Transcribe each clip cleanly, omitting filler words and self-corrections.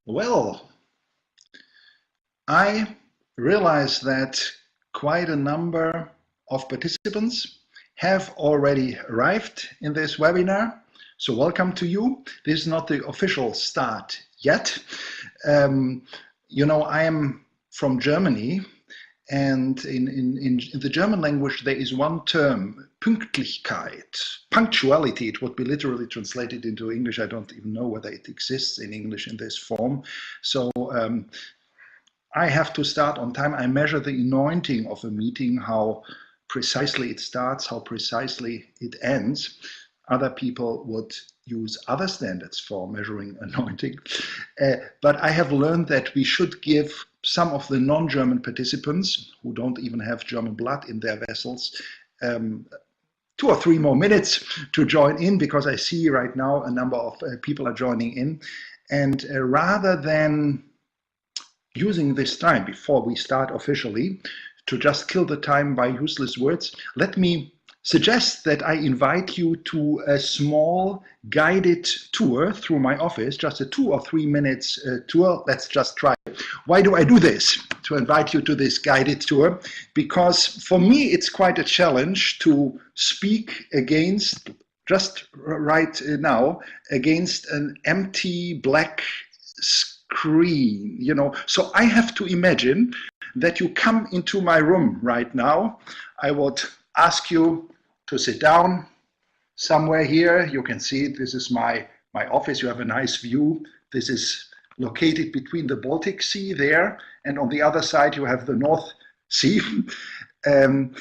Well, I realize that quite a number of participants have already arrived in this webinar. So welcome to you. This is not the official start yet. I am from Germany, and in the German language there is one term, Pünktlichkeit, punctuality. It would be literally translated into English. I don't even know whether it exists in English in this form. So I have to start on time. I measure the anointing of a meeting, how precisely it starts, how precisely it ends. Other people would use other standards for measuring anointing. But I have learned that we should give some of the non-German participants who don't even have German blood in their vessels 2 or 3 more minutes to join in, because I see right now a number of people are joining in. And rather than using this time before we start officially to just kill the time by useless words, let me suggest that I invite you to a small guided tour through my office, just a 2 or 3 minutes tour. Let's just try. Why do I do this? To invite you to this guided tour, because for me it's quite a challenge to speak against, just right now, against an empty black screen, So I have to imagine that you come into my room right now. I would ask you to sit down somewhere here. You can see this is my office. You have a nice view. This is located between the Baltic Sea there, and on the other side you have the North Sea. And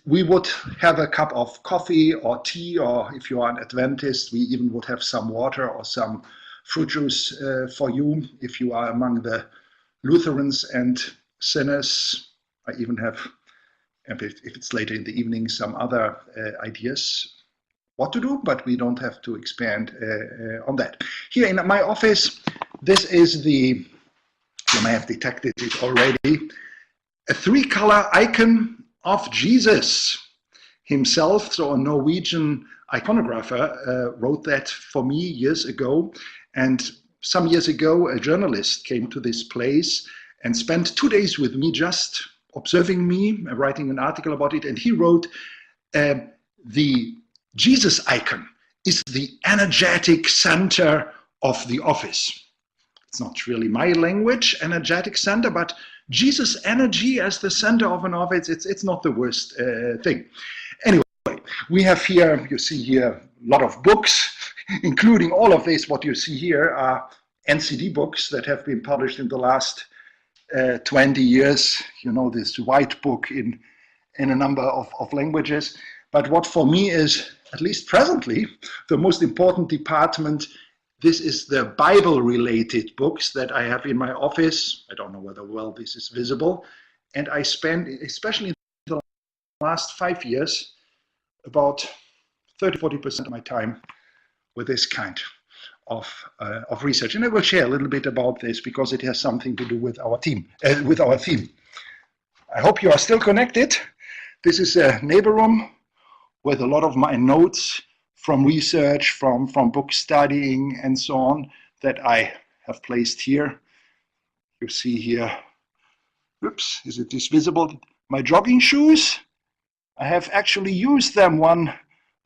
we would have a cup of coffee or tea, or if you are an Adventist, we even would have some water or some fruit juice for you. If you are among the Lutherans and sinners, I even have, if it's later in the evening, some other ideas what to do, but we don't have to expand on that. Here in my office, this is you may have detected it already, a 3-color icon of Jesus himself. So a Norwegian iconographer wrote that for me years ago. And some years ago, a journalist came to this place and spent 2 days with me, just observing me, writing an article about it. And he wrote, the Jesus icon is the energetic center of the office. It's not really my language, energetic center, but Jesus' energy as the center of an office, it's not the worst thing. Anyway, we have here, you see here, a lot of books, including all of this. What you see here are NCD books that have been published in the last 20 years. This white book in a number of languages. But what for me is, at least presently, the most important department, this is the Bible-related books that I have in my office. I don't know whether this is visible. And I spend, especially in the last 5 years, about 30–40% of my time with this kind of research. And I will share a little bit about this because it has something to do with our theme. I hope you are still connected. This is a neighbor room with a lot of my notes from research, from book studying and so on that I have placed here. You see here, oops, is it this visible? My jogging shoes. I have actually used them 1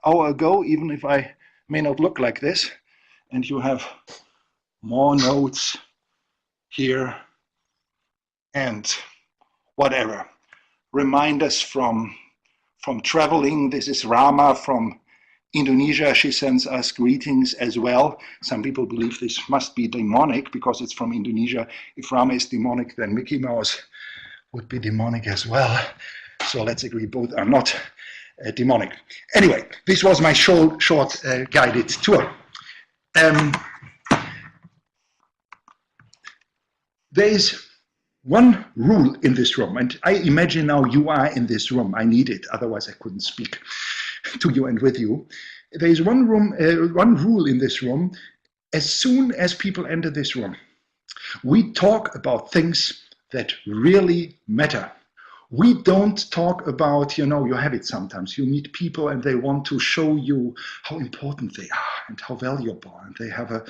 hour ago, even if I may not look like this. And you have more notes here and whatever. Reminders from traveling. This is Rama from Indonesia. She sends us greetings as well. Some people believe this must be demonic because it's from Indonesia. If Rama is demonic, then Mickey Mouse would be demonic as well. So let's agree both are not demonic. Anyway, this was my short guided tour. There is one rule in this room, and I imagine now you are in this room. I need it, otherwise I couldn't speak to you and with you. There is one rule in this room. As soon as people enter this room, we talk about things that really matter. We don't talk about, you have it sometimes. You meet people and they want to show you how important they are and how valuable, and they have a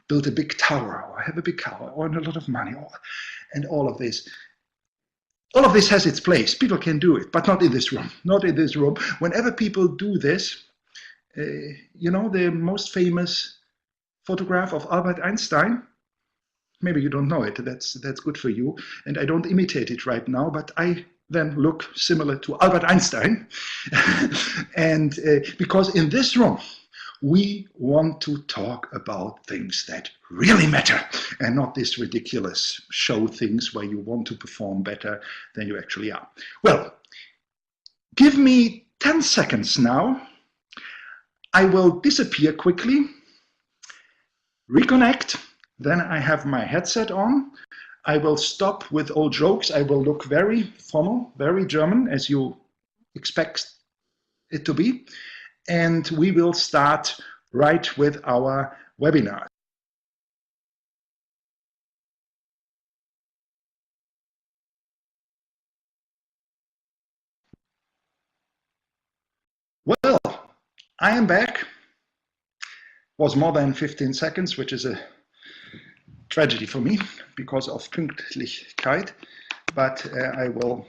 build a big tower or have a big car or earn a lot of money and all of this. All of this has its place. People can do it, but not in this room. Not in this room. Whenever people do this, you know, the most famous photograph of Albert Einstein, maybe you don't know it, that's good for you. And I don't imitate it right now, but I then look similar to Albert Einstein. And because in this room, we want to talk about things that really matter and not this ridiculous show things where you want to perform better than you actually are. Well, give me 10 seconds now. I will disappear quickly, reconnect, then I have my headset on. I will stop with all jokes. I will look very formal, very German, as you expect it to be. And we will start right with our webinar. Well, I am back. Was more than 15 seconds, which is a tragedy for me because of Pünktlichkeit. But I will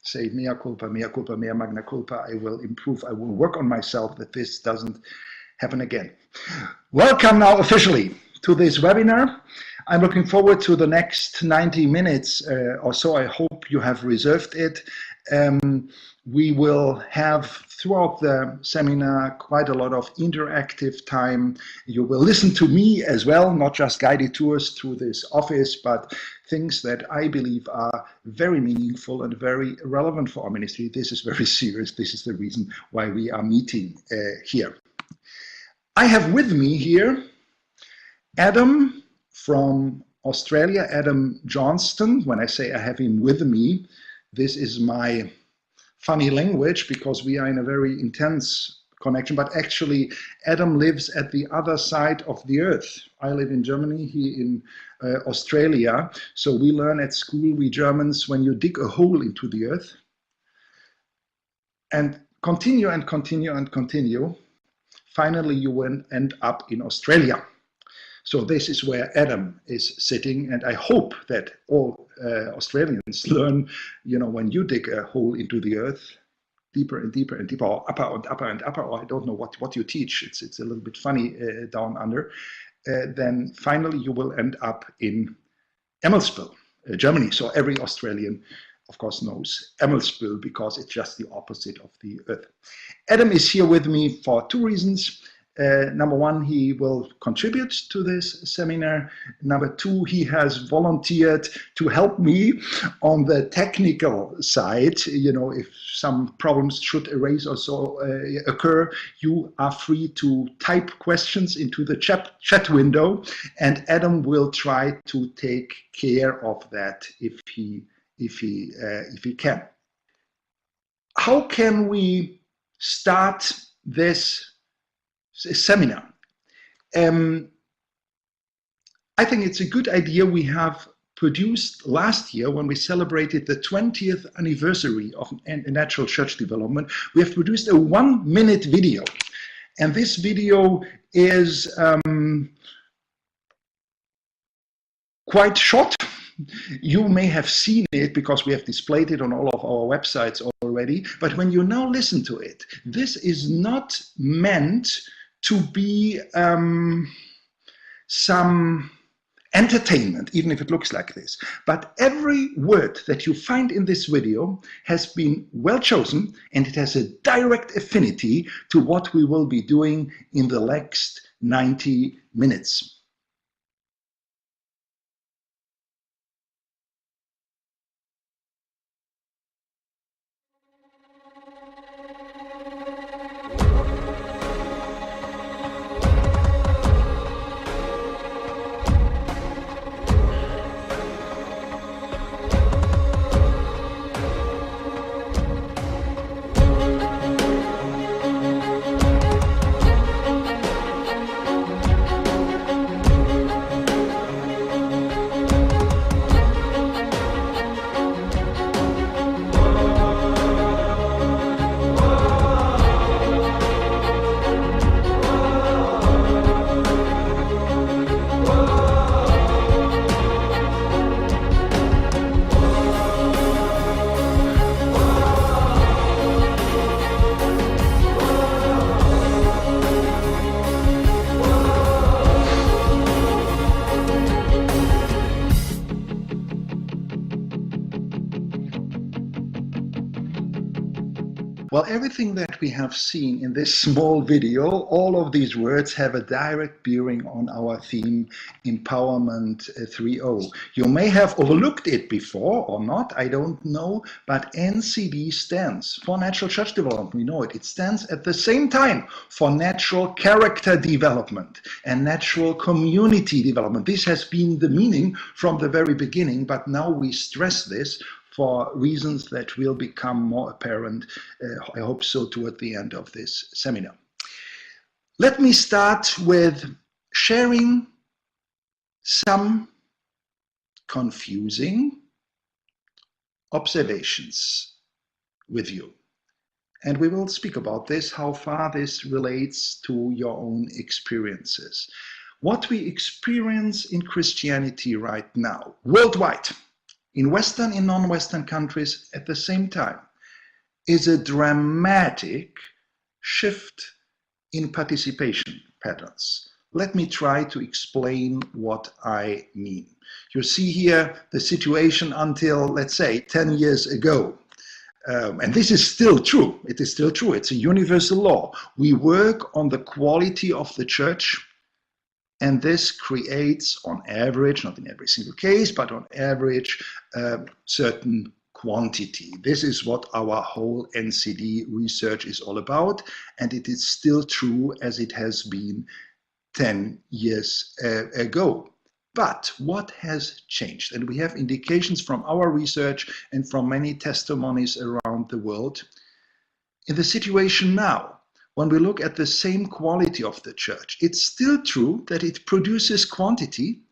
say mea culpa, mea magna culpa. I will improve. I will work on myself that this doesn't happen again. Welcome now officially to this webinar. I'm looking forward to the next 90 minutes or so. I hope you have reserved it. We will have throughout the seminar quite a lot of interactive time. You will listen to me as well, not just guided tours through this office, but things that I believe are very meaningful and very relevant for our ministry. This is very serious. This is the reason why we are meeting here. I have with me here Adam from Australia, Adam Johnston. When I say I have him with me, this is my funny language because we are in a very intense connection, but actually Adam lives at the other side of the earth. I live in Germany, he in Australia. So we learn at school, we Germans, when you dig a hole into the earth and continue and continue and continue, finally you will end up in Australia. So this is where Adam is sitting, and I hope that all Australians learn, you know, when you dig a hole into the earth, deeper and deeper and deeper, or upper and upper and upper, or I don't know what you teach, it's a little bit funny down under, then finally you will end up in Emmelsbill, Germany. So every Australian, of course, knows Emmelsbill because it's just the opposite of the earth. Adam is here with me for two reasons. Number one, he will contribute to this seminar. Number two, he has volunteered to help me on the technical side. You know, if some problems should arise or so occur, you are free to type questions into the chat window, and Adam will try to take care of that if he can. How can we start this seminar? I think it's a good idea. We have produced last year, when we celebrated the 20th anniversary of natural church development, we have produced a 1-minute video. And this video is quite short. You may have seen it because we have displayed it on all of our websites already. But when you now listen to it, this is not meant to be some entertainment, even if it looks like this. But every word that you find in this video has been well chosen, and it has a direct affinity to what we will be doing in the next 90 minutes. Well, everything that we have seen in this small video, all of these words have a direct bearing on our theme, Empowerment 3.0. You may have overlooked it before or not, I don't know, but NCD stands for Natural Church Development. We know it. It stands at the same time for Natural Character Development and Natural Community Development. This has been the meaning from the very beginning, but now we stress this for reasons that will become more apparent, I hope so, toward the end of this seminar. Let me start with sharing some confusing observations with you. And we will speak about this, how far this relates to your own experiences. What we experience in Christianity right now, worldwide, in Western and non-Western countries at the same time, is a dramatic shift in participation patterns. Let me try to explain what I mean. You see here the situation until, let's say, 10 years ago. And this is still true. It is still true. It's a universal law. We work on the quality of the church, and this creates, on average, not in every single case, but on average, certain quantity. This is what our whole NCD research is all about, and it is still true as it has been 10 years ago. But what has changed? And we have indications from our research and from many testimonies around the world. In the situation now, when we look at the same quality of the church, it's still true that it produces quantity,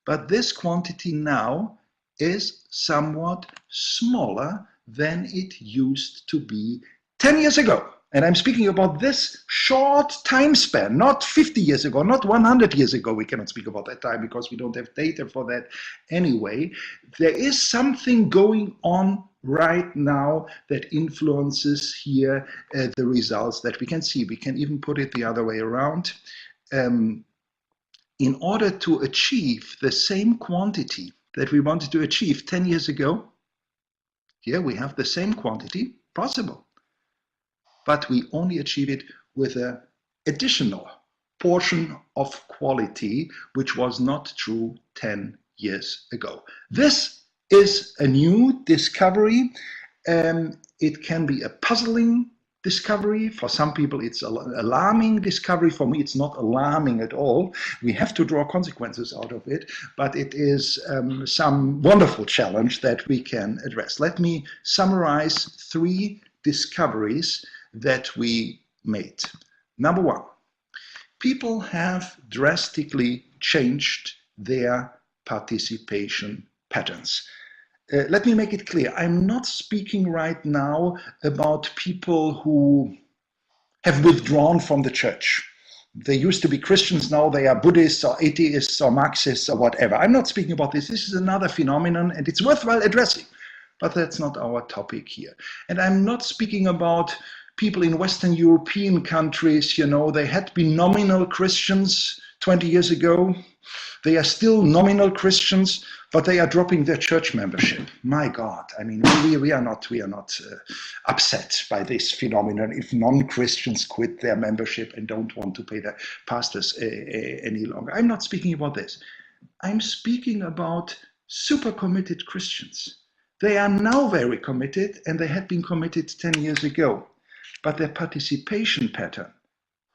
but this quantity now is somewhat smaller than it used to be 10 years ago. And I'm speaking about this short time span, not 50 years ago, not 100 years ago. We cannot speak about that time because we don't have data for that anyway. There is something going on right now that influences here the results that we can see. We can even put it the other way around. In order to achieve the same quantity that we wanted to achieve 10 years ago, here we have the same quantity possible, but we only achieve it with an additional portion of quality, which was not true 10 years ago. This is a new discovery. It can be a puzzling discovery. For some people, it's an alarming discovery. For me, it's not alarming at all. We have to draw consequences out of it, but it is some wonderful challenge that we can address. Let me summarize 3 discoveries that we made. Number 1, people have drastically changed their participation patterns. Let me make it clear. I'm not speaking right now about people who have withdrawn from the church. They used to be Christians, now they are Buddhists or atheists or Marxists or whatever. I'm not speaking about this. This is another phenomenon and it's worthwhile addressing, but that's not our topic here. And I'm not speaking about people in Western European countries, you know, they had been nominal Christians 20 years ago. They are still nominal Christians, but they are dropping their church membership. My God, I mean, we are not upset by this phenomenon if non-Christians quit their membership and don't want to pay their pastors any longer. I'm not speaking about this. I'm speaking about super committed Christians. They are now very committed, and they had been committed 10 years ago, but their participation pattern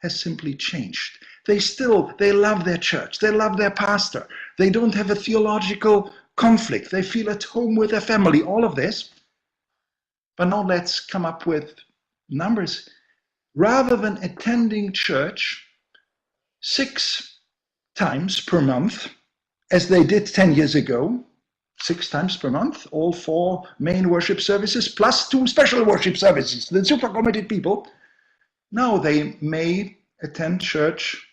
has simply changed. They love their church. They love their pastor. They don't have a theological conflict. They feel at home with their family, all of this. But now let's come up with numbers. Rather than attending church 6 times per month, as they did 10 years ago, 6 times per month, all 4 main worship services, plus 2 special worship services, the super committed people, now they may attend church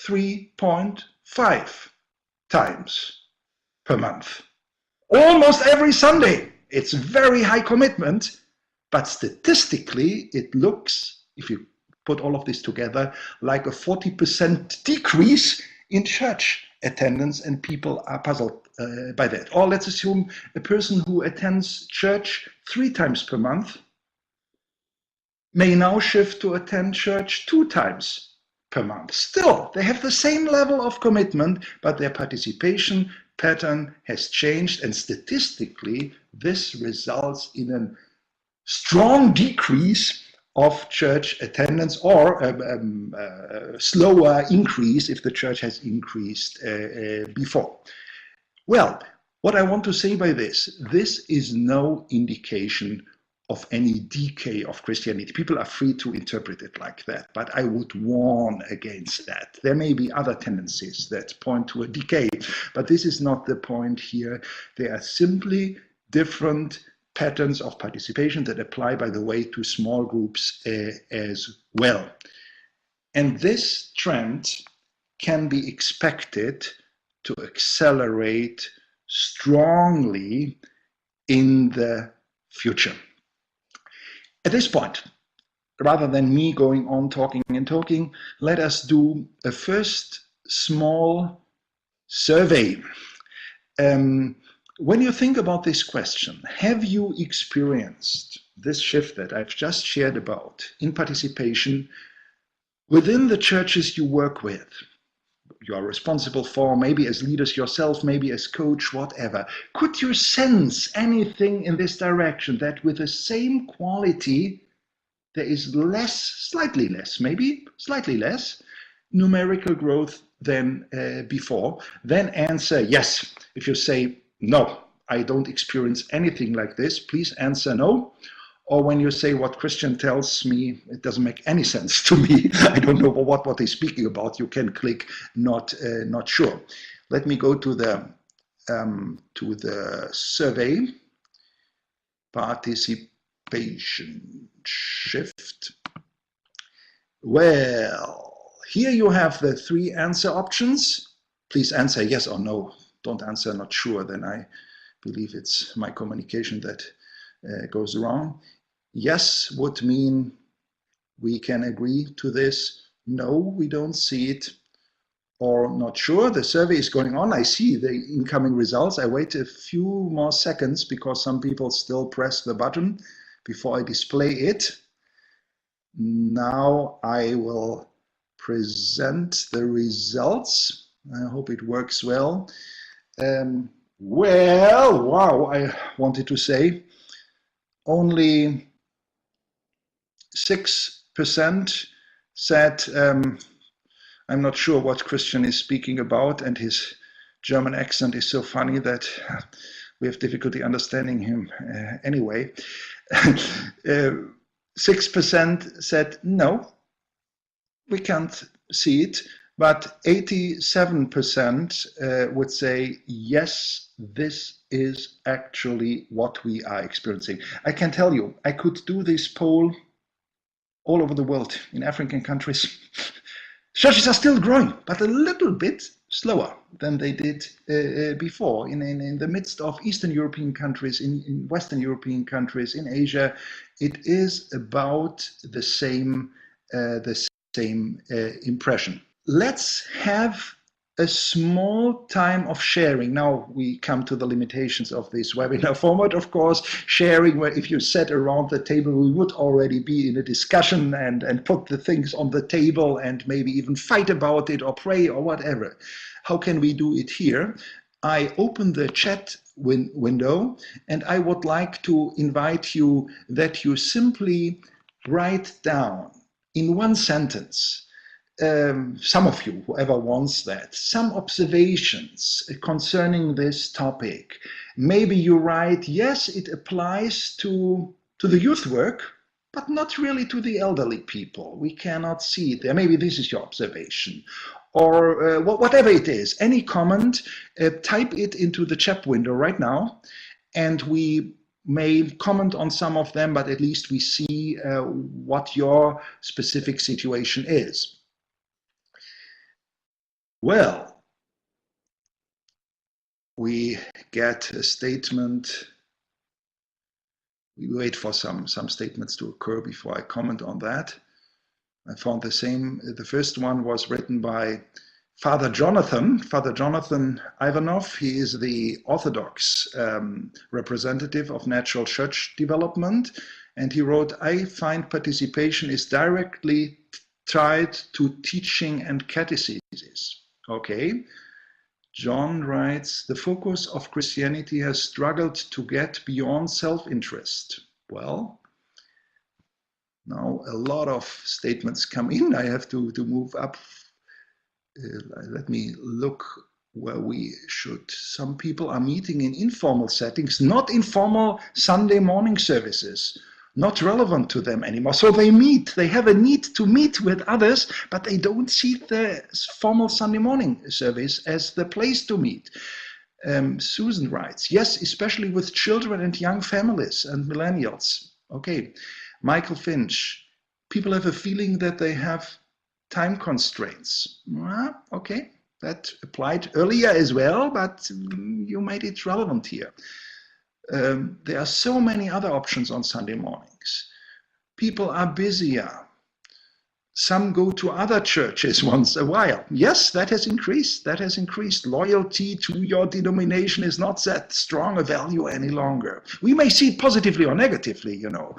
3.5 times per month. Almost every Sunday. It's very high commitment, but statistically it looks, if you put all of this together, like a 40% decrease in church attendance, and people are puzzled by that. Or let's assume a person who attends church 3 times per month may now shift to attend church 2 times per month. Still, they have the same level of commitment, but their participation pattern has changed, and statistically, this results in a strong decrease of church attendance, or a slower increase if the church has increased before. Well, what I want to say by this is no indication of any decay of Christianity. People are free to interpret it like that, but I would warn against that. There may be other tendencies that point to a decay, but this is not the point here. They are simply different patterns of participation that apply, by the way, to small groups as well. And this trend can be expected to accelerate strongly in the future. At this point, rather than me going on talking and talking, let us do a first small survey. When you think about this question, have you experienced this shift that I've just shared about in participation within the churches you work with? You are responsible for, maybe as leaders yourself, maybe as coach, whatever. Could you sense anything in this direction, that with the same quality, there is less, slightly less, maybe slightly less numerical growth than before? Then answer yes. If you say, no, I don't experience anything like this, please answer no. Or when you say what Christian tells me, it doesn't make any sense to me, I don't know what he's speaking about, you can click not sure. Let me go to the survey, participation shift. Well, here you have the 3 answer options. Please answer yes or no. Don't answer not sure, then I believe it's my communication that goes wrong. Yes would mean we can agree to this. No, we don't see it. Or not sure. The survey is going on. I see the incoming results. I wait a few more seconds because some people still press the button before I display it. Now I will present the results. I hope it works well. Well, wow, I wanted to say only 6% said, I'm not sure what Christian is speaking about, and his German accent is so funny that we have difficulty understanding him anyway. 6% said, no, we can't see it, but 87% would say, yes, this is actually what we are experiencing. I can tell you, I could do this poll all over the world, in African countries. Churches are still growing, but a little bit slower than they did before. In the midst of Eastern European countries, in Western European countries, in Asia, it is about the same impression. Let's have a small time of sharing. Now we come to the limitations of this webinar format, of course. Sharing, where if you sat around the table, we would already be in a discussion and put the things on the table and maybe even fight about it or pray or whatever. How can we do it here? I open the chat window, and I would like to invite you that you simply write down in one sentence, some of you, whoever wants that, some observations concerning this topic. Maybe you write, yes, it applies to the youth work, but not really to the elderly people. We cannot see it there. Maybe this is your observation. Or whatever it is, any comment, type it into the chat window right now, and we may comment on some of them, but at least we see what your specific situation is. Well, we get a statement. We wait for some statements to occur before I comment on that. I found the same. The first one was written by Father Jonathan Ivanov. He is the Orthodox representative of Natural Church Development. And he wrote, I find participation is directly tied to teaching and catechesis. Okay. John writes, the focus of Christianity has struggled to get beyond self-interest. Well, now a lot of statements come in. I have to move up. Let me look where we should. Some people are meeting in informal settings, not informal Sunday morning services, not relevant to them anymore. So they meet, they have a need to meet with others, but they don't see the formal Sunday morning service as the place to meet. Susan writes, yes, especially with children and young families and millennials. Okay. Michael Finch, people have a feeling that they have time constraints. Okay, that applied earlier as well, but you made it relevant here. There are so many other options on Sunday mornings. People are busier. Some go to other churches once a while. Yes, that has increased. That has increased. Loyalty to your denomination is not that strong a value any longer. We may see it positively or negatively, you know.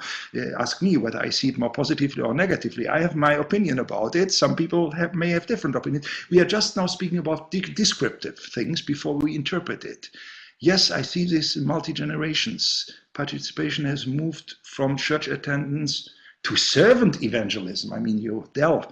Ask me whether I see it more positively or negatively. I have my opinion about it. Some people may have different opinions. We are just now speaking about descriptive things before we interpret it. Yes, I see this in multi-generations. Participation has moved from church attendance to servant evangelism. I mean, Del,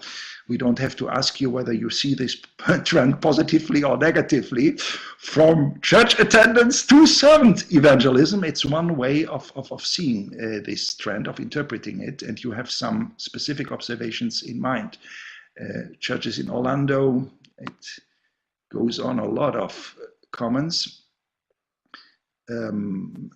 we don't have to ask you whether you see this trend positively or negatively. From church attendance to servant evangelism, it's one way of seeing this trend, of interpreting it, and you have some specific observations in mind. Churches in Orlando, it goes on a lot of comments.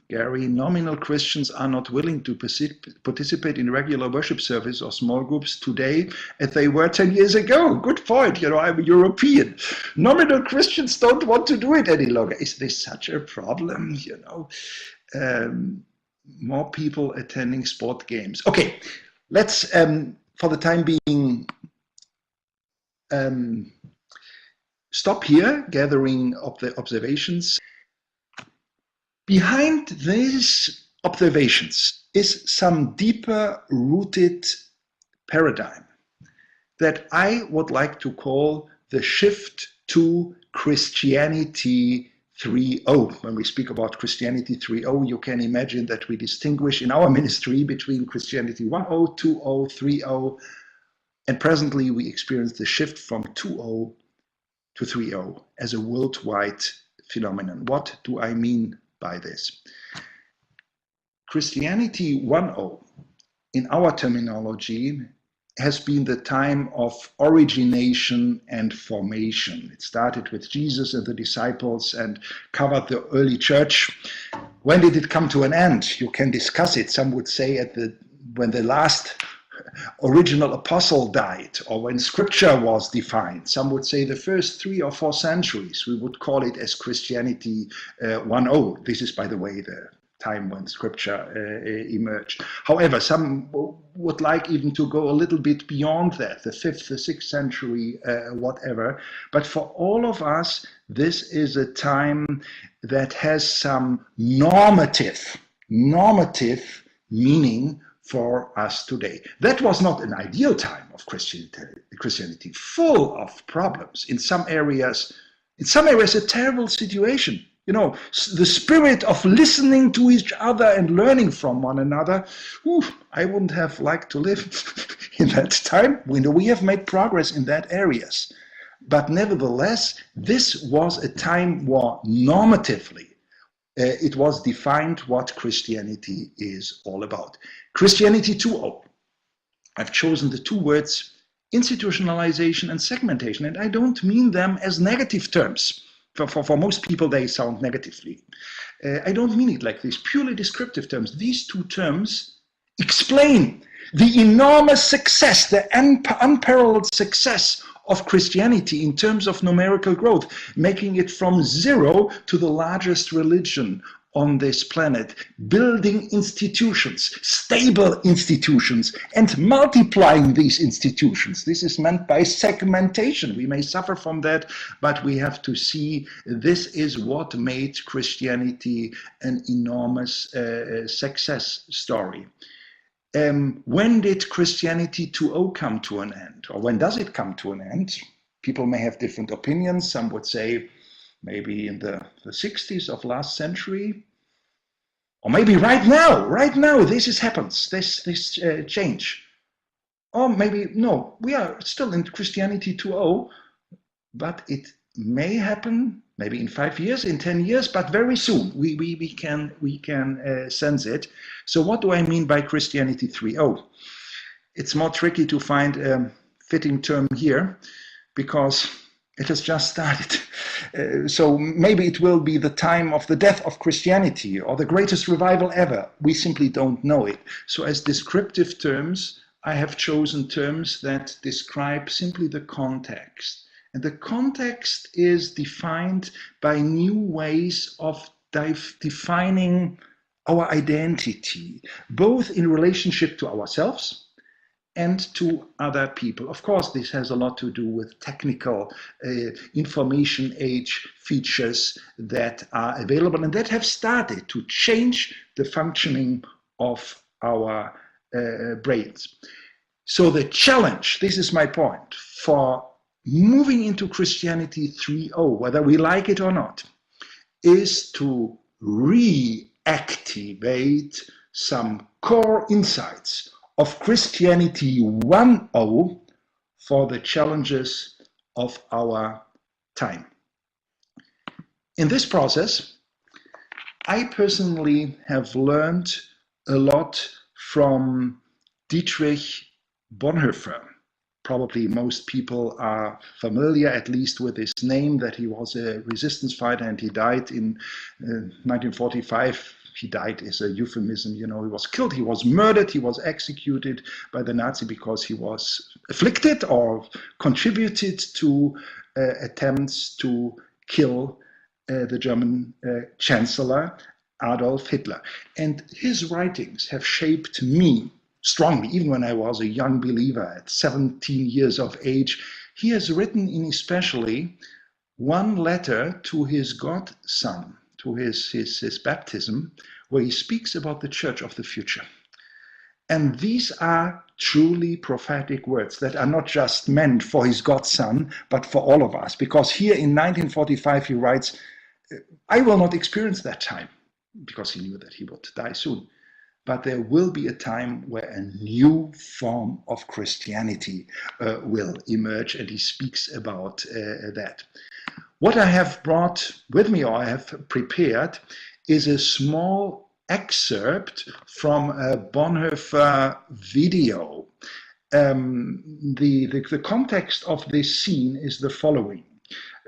Gary, nominal Christians are not willing to participate in regular worship service or small groups today as they were 10 years ago. Good point. You know, I'm a European. Nominal Christians don't want to do it any longer. Is this such a problem? You know, more people attending sport games. Okay, let's, for the time being, stop here, gathering of the observations. Behind these observations is some deeper rooted paradigm that I would like to call the shift to Christianity 3.0. When we speak about Christianity 3.0, you can imagine that we distinguish in our ministry between Christianity 1.0, 2.0, 3.0, and presently we experience the shift from 2.0 to 3.0 as a worldwide phenomenon. What do I mean by this? Christianity 1.0, in our terminology, has been the time of origination and formation. It started with Jesus and the disciples and covered the early church. When did it come to an end? You can discuss it. Some would say when the last original apostle died, or when scripture was defined. Some would say the first 3 or 4 centuries. We would call it as Christianity 1.0. This is, by the way, the time when scripture emerged. However, some would like even to go a little bit beyond that, the 5th, the 6th century, whatever. But for all of us, this is a time that has some normative meaning for us today. That was not an ideal time of Christianity, full of problems. In some areas, a terrible situation. You know, the spirit of listening to each other and learning from one another. I wouldn't have liked to live in that time. We know we have made progress in that areas. But nevertheless, this was a time where normatively it was defined what Christianity is all about. Christianity 2.0. I've chosen the 2 words institutionalization and segmentation, and I don't mean them as negative terms. For most people, they sound negatively. I don't mean it like this, purely descriptive terms. These 2 terms explain the enormous success, the unparalleled success of Christianity in terms of numerical growth, making it from 0 to the largest religion on this planet, building institutions, stable institutions, and multiplying these institutions. This is meant by segmentation. We may suffer from that, but we have to see this is what made Christianity an enormous success story. When did Christianity 2.0 come to an end? Or when does it come to an end? People may have different opinions. Some would say maybe in the 60s of last century, or maybe right now, this happens, this change. Or maybe, no, we are still in Christianity 2.0, but it may happen maybe in 5 years, in 10 years, but very soon we can sense it. So what do I mean by Christianity 3.0? It's more tricky to find a fitting term here because it has just started. So maybe it will be the time of the death of Christianity or the greatest revival ever. We simply don't know it. So as descriptive terms, I have chosen terms that describe simply the context. And the context is defined by new ways of defining our identity, both in relationship to ourselves and to other people. Of course, this has a lot to do with technical information age features that are available and that have started to change the functioning of our brains. So the challenge, this is my point, for moving into Christianity 3.0, whether we like it or not, is to reactivate some core insights of Christianity 1.0 for the challenges of our time. In this process, I personally have learned a lot from Dietrich Bonhoeffer. Probably most people are familiar, at least with his name, that he was a resistance fighter and he died in 1945. He died is a euphemism, you know, he was killed, he was murdered, he was executed by the Nazi because he was afflicted or contributed to attempts to kill the German Chancellor Adolf Hitler. And his writings have shaped me strongly, even when I was a young believer at 17 years of age. He has written in especially one letter to his godson, to his baptism, where he speaks about the church of the future. And these are truly prophetic words that are not just meant for his godson, but for all of us. Because here in 1945 he writes, I will not experience that time, because he knew that he would die soon. But there will be a time where a new form of Christianity will emerge, and he speaks about that. What I have brought with me, or I have prepared, is a small excerpt from a Bonhoeffer video. The context of this scene is the following.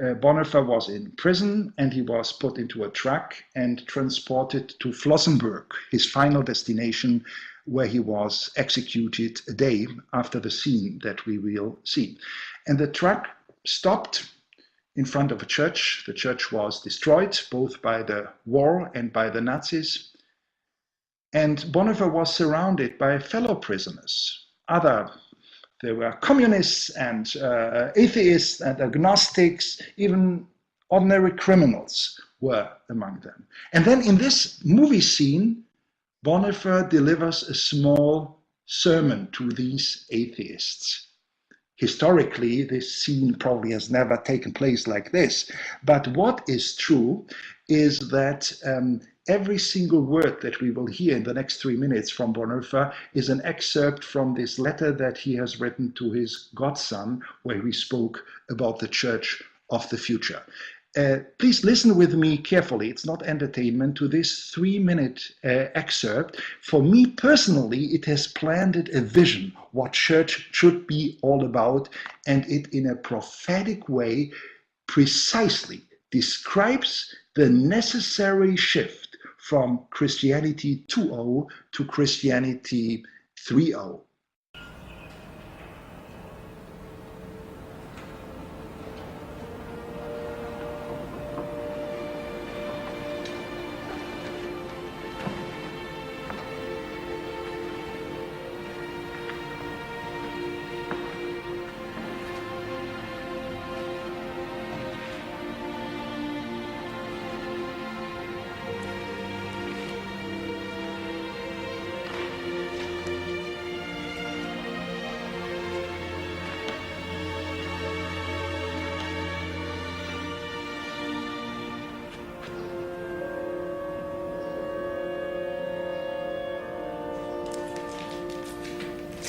Bonhoeffer was in prison and he was put into a truck and transported to Flossenbürg, his final destination, where he was executed a day after the scene that we will see. And the truck stopped in front of a church. The church was destroyed both by the war and by the Nazis. And Bonhoeffer was surrounded by fellow prisoners. There were communists and atheists and agnostics, even ordinary criminals were among them. And then in this movie scene, Bonhoeffer delivers a small sermon to these atheists. Historically, this scene probably has never taken place like this. But what is true is that every single word that we will hear in the next 3 minutes from Bonhoeffer is an excerpt from this letter that he has written to his godson, where he spoke about the church of the future. Please listen with me carefully. It's not entertainment, to this 3-minute excerpt. For me personally, it has planted a vision what church should be all about, and it in a prophetic way precisely describes the necessary shift from Christianity 2.0 to Christianity 3.0.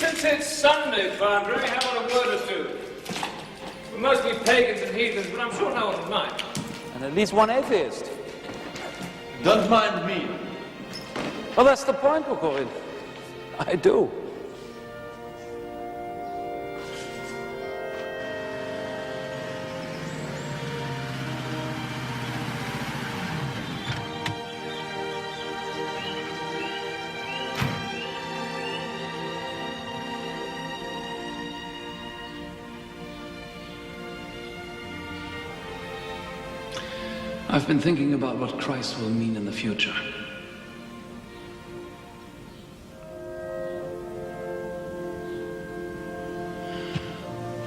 Since it's Sunday, Padre, how about a word or two? We must be pagans and heathens, but I'm sure no one will mind. And at least one atheist. Don't mind me. Well, that's the point, Corinne. I do. I've been thinking about what Christ will mean in the future.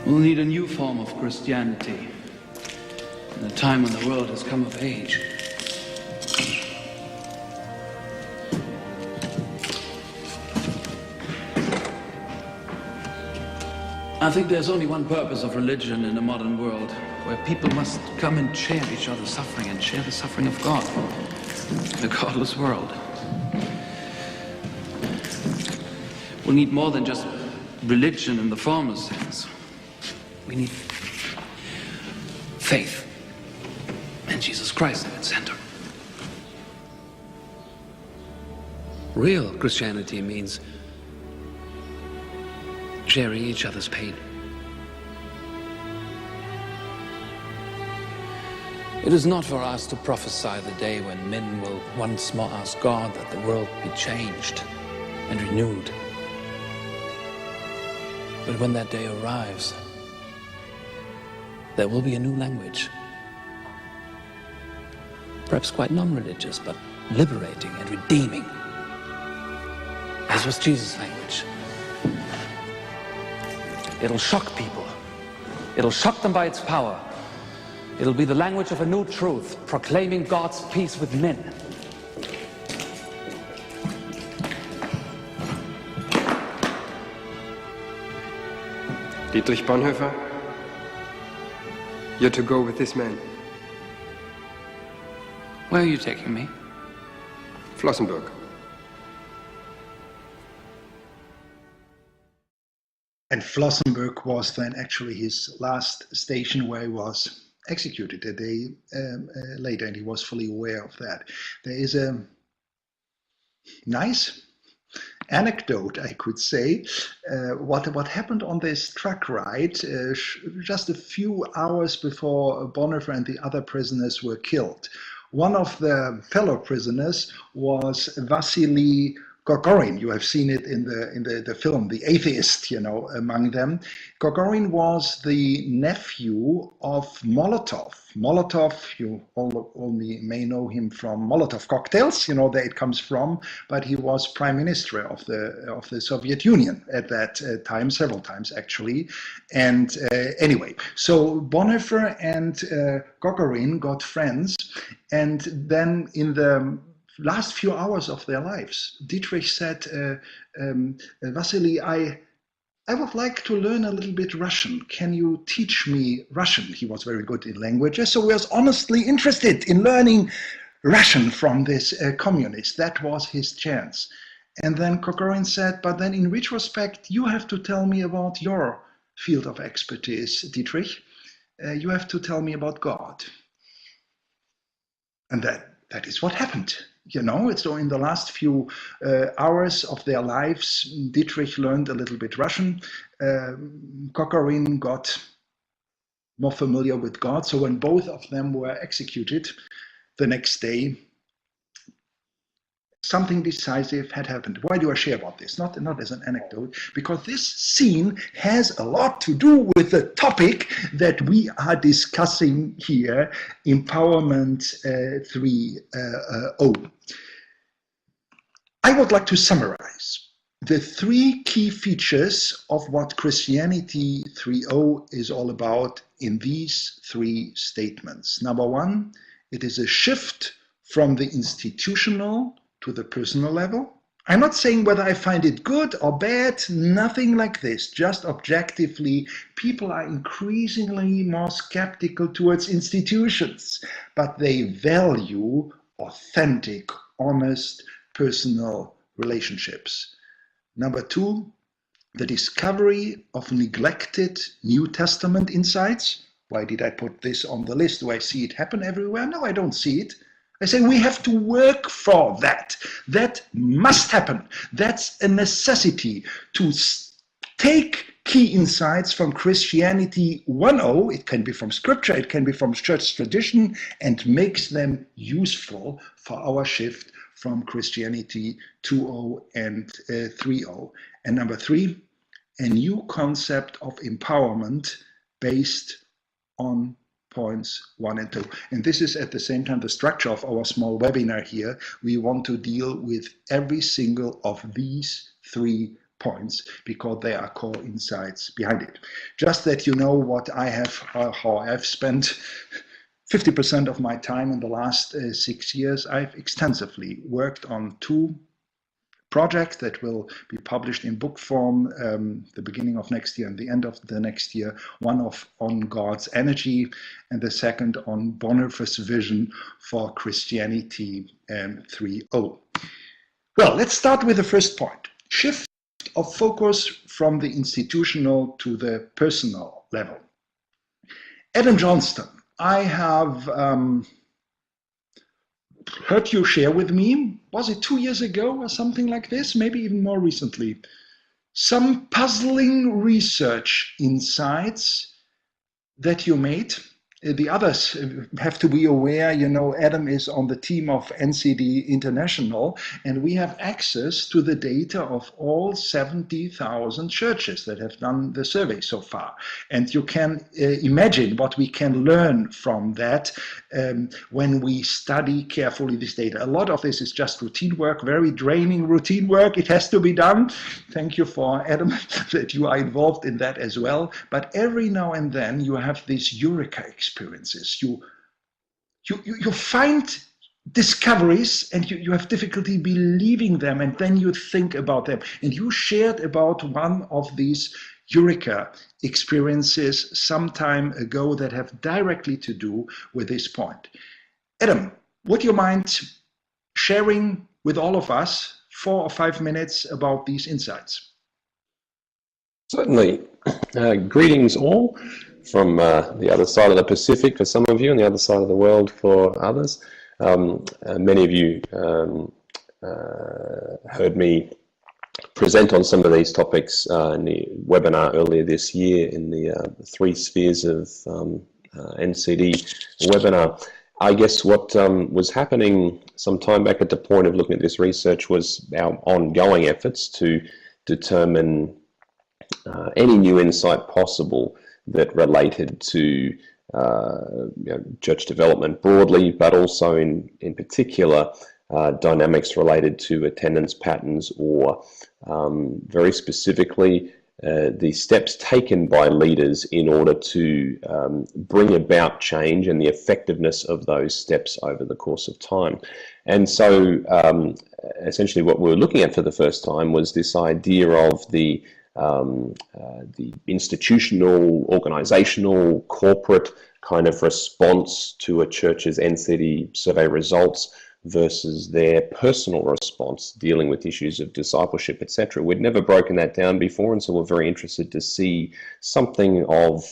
We'll need a new form of Christianity in a time when the world has come of age. I think there's only one purpose of religion in a modern world, where people must come and share each other's suffering and share the suffering of God in a godless world. We need more than just religion in the formal sense. We need faith and Jesus Christ at its center. Real Christianity means sharing each other's pain. It is not for us to prophesy the day when men will once more ask God that the world be changed and renewed. But when that day arrives, there will be a new language. Perhaps quite non-religious, but liberating and redeeming, as was Jesus' language. It'll shock people. It'll shock them by its power. It'll be the language of a new truth, proclaiming God's peace with men. Dietrich Bonhoeffer, you're to go with this man. Where are you taking me? Flossenburg. And Flossenburg was then actually his last station where he was executed a day later, and he was fully aware of that. There is a nice anecdote, I could say, what happened on this truck ride just a few hours before Bonhoeffer and the other prisoners were killed. One of the fellow prisoners was Vasily Gagarin. You have seen it in the film, the atheist, among them. Gagarin was the nephew of Molotov. Molotov, you only may know him from Molotov cocktails, there it comes from, but he was prime minister of the Soviet Union at that time, several times actually. And anyway, so Bonhoeffer and Gagarin got friends, and then in the last few hours of their lives, Dietrich said, Vasily, I would like to learn a little bit Russian. Can you teach me Russian? He was very good in languages, so he was honestly interested in learning Russian from this communist. That was his chance. And then Gagarin said, but then in retrospect, you have to tell me about your field of expertise, Dietrich. You have to tell me about God. And that is what happened. So in the last few hours of their lives, Dietrich learned a little bit Russian. Gagarin got more familiar with God. So when both of them were executed the next day, something decisive had happened. Why do I share about this? Not as an anecdote, because this scene has a lot to do with the topic that we are discussing here, Empowerment 3.0. I would like to summarize the three key features of what Christianity 3.0 is all about in these three statements. Number one, it is a shift from the institutional to the personal level. I'm not saying whether I find it good or bad, nothing like this, just objectively, people are increasingly more skeptical towards institutions, but they value authentic, honest, personal relationships. Number two, the discovery of neglected New Testament insights. Why did I put this on the list? Do I see it happen everywhere? No, I don't see it. I say we have to work for that. That must happen. That's a necessity to take key insights from Christianity 1.0, it can be from scripture, it can be from church tradition, and makes them useful for our shift from Christianity 2.0 and 3.0. And number 3, a new concept of empowerment based on points 1 and 2. And this is at the same time the structure of our small webinar here. We want to deal with every single of these 3 points because they are core insights behind it. Just that you know what I have, how I've spent 50% of my time in the last 6 years. I've extensively worked on 2 projects that will be published in book form the beginning of next year and the end of the next year. One on God's energy, and the second on Bonhoeffer's vision for Christianity 3.0. Well, let's start with the first point. Shift of focus from the institutional to the personal level. Adam Johnston, I have heard you share with me, was it 2 years ago or something like this, maybe even more recently, some puzzling research insights that you made. The others have to be aware, you know, Adam is on the team of NCD International, and we have access to the data of all 70,000 churches that have done the survey so far. And you can imagine what we can learn from that when we study carefully this data. A lot of this is just routine work, very draining routine work. It has to be done. Thank you for Adam that you are involved in that as well. But every now and then you have this eureka experiences. You find discoveries and you have difficulty believing them, and then you think about them. And you shared about one of these eureka experiences some time ago that have directly to do with this point. Adam, would you mind sharing with all of us 4 or 5 minutes about these insights? Certainly. Greetings all from the other side of the Pacific for some of you and the other side of the world for others. Many of you heard me present on some of these topics in the webinar earlier this year in the 3 spheres of NCD webinar. I guess what was happening some time back at the point of looking at this research was our ongoing efforts to determine any new insight possible that related to church development broadly, but also in particular dynamics related to attendance patterns, or very specifically the steps taken by leaders in order to bring about change and the effectiveness of those steps over the course of time. And so essentially what we were looking at for the first time was this idea of the institutional, organizational, corporate kind of response to a church's NCD survey results versus their personal response dealing with issues of discipleship, etc. We'd never broken that down before, and so we're very interested to see something of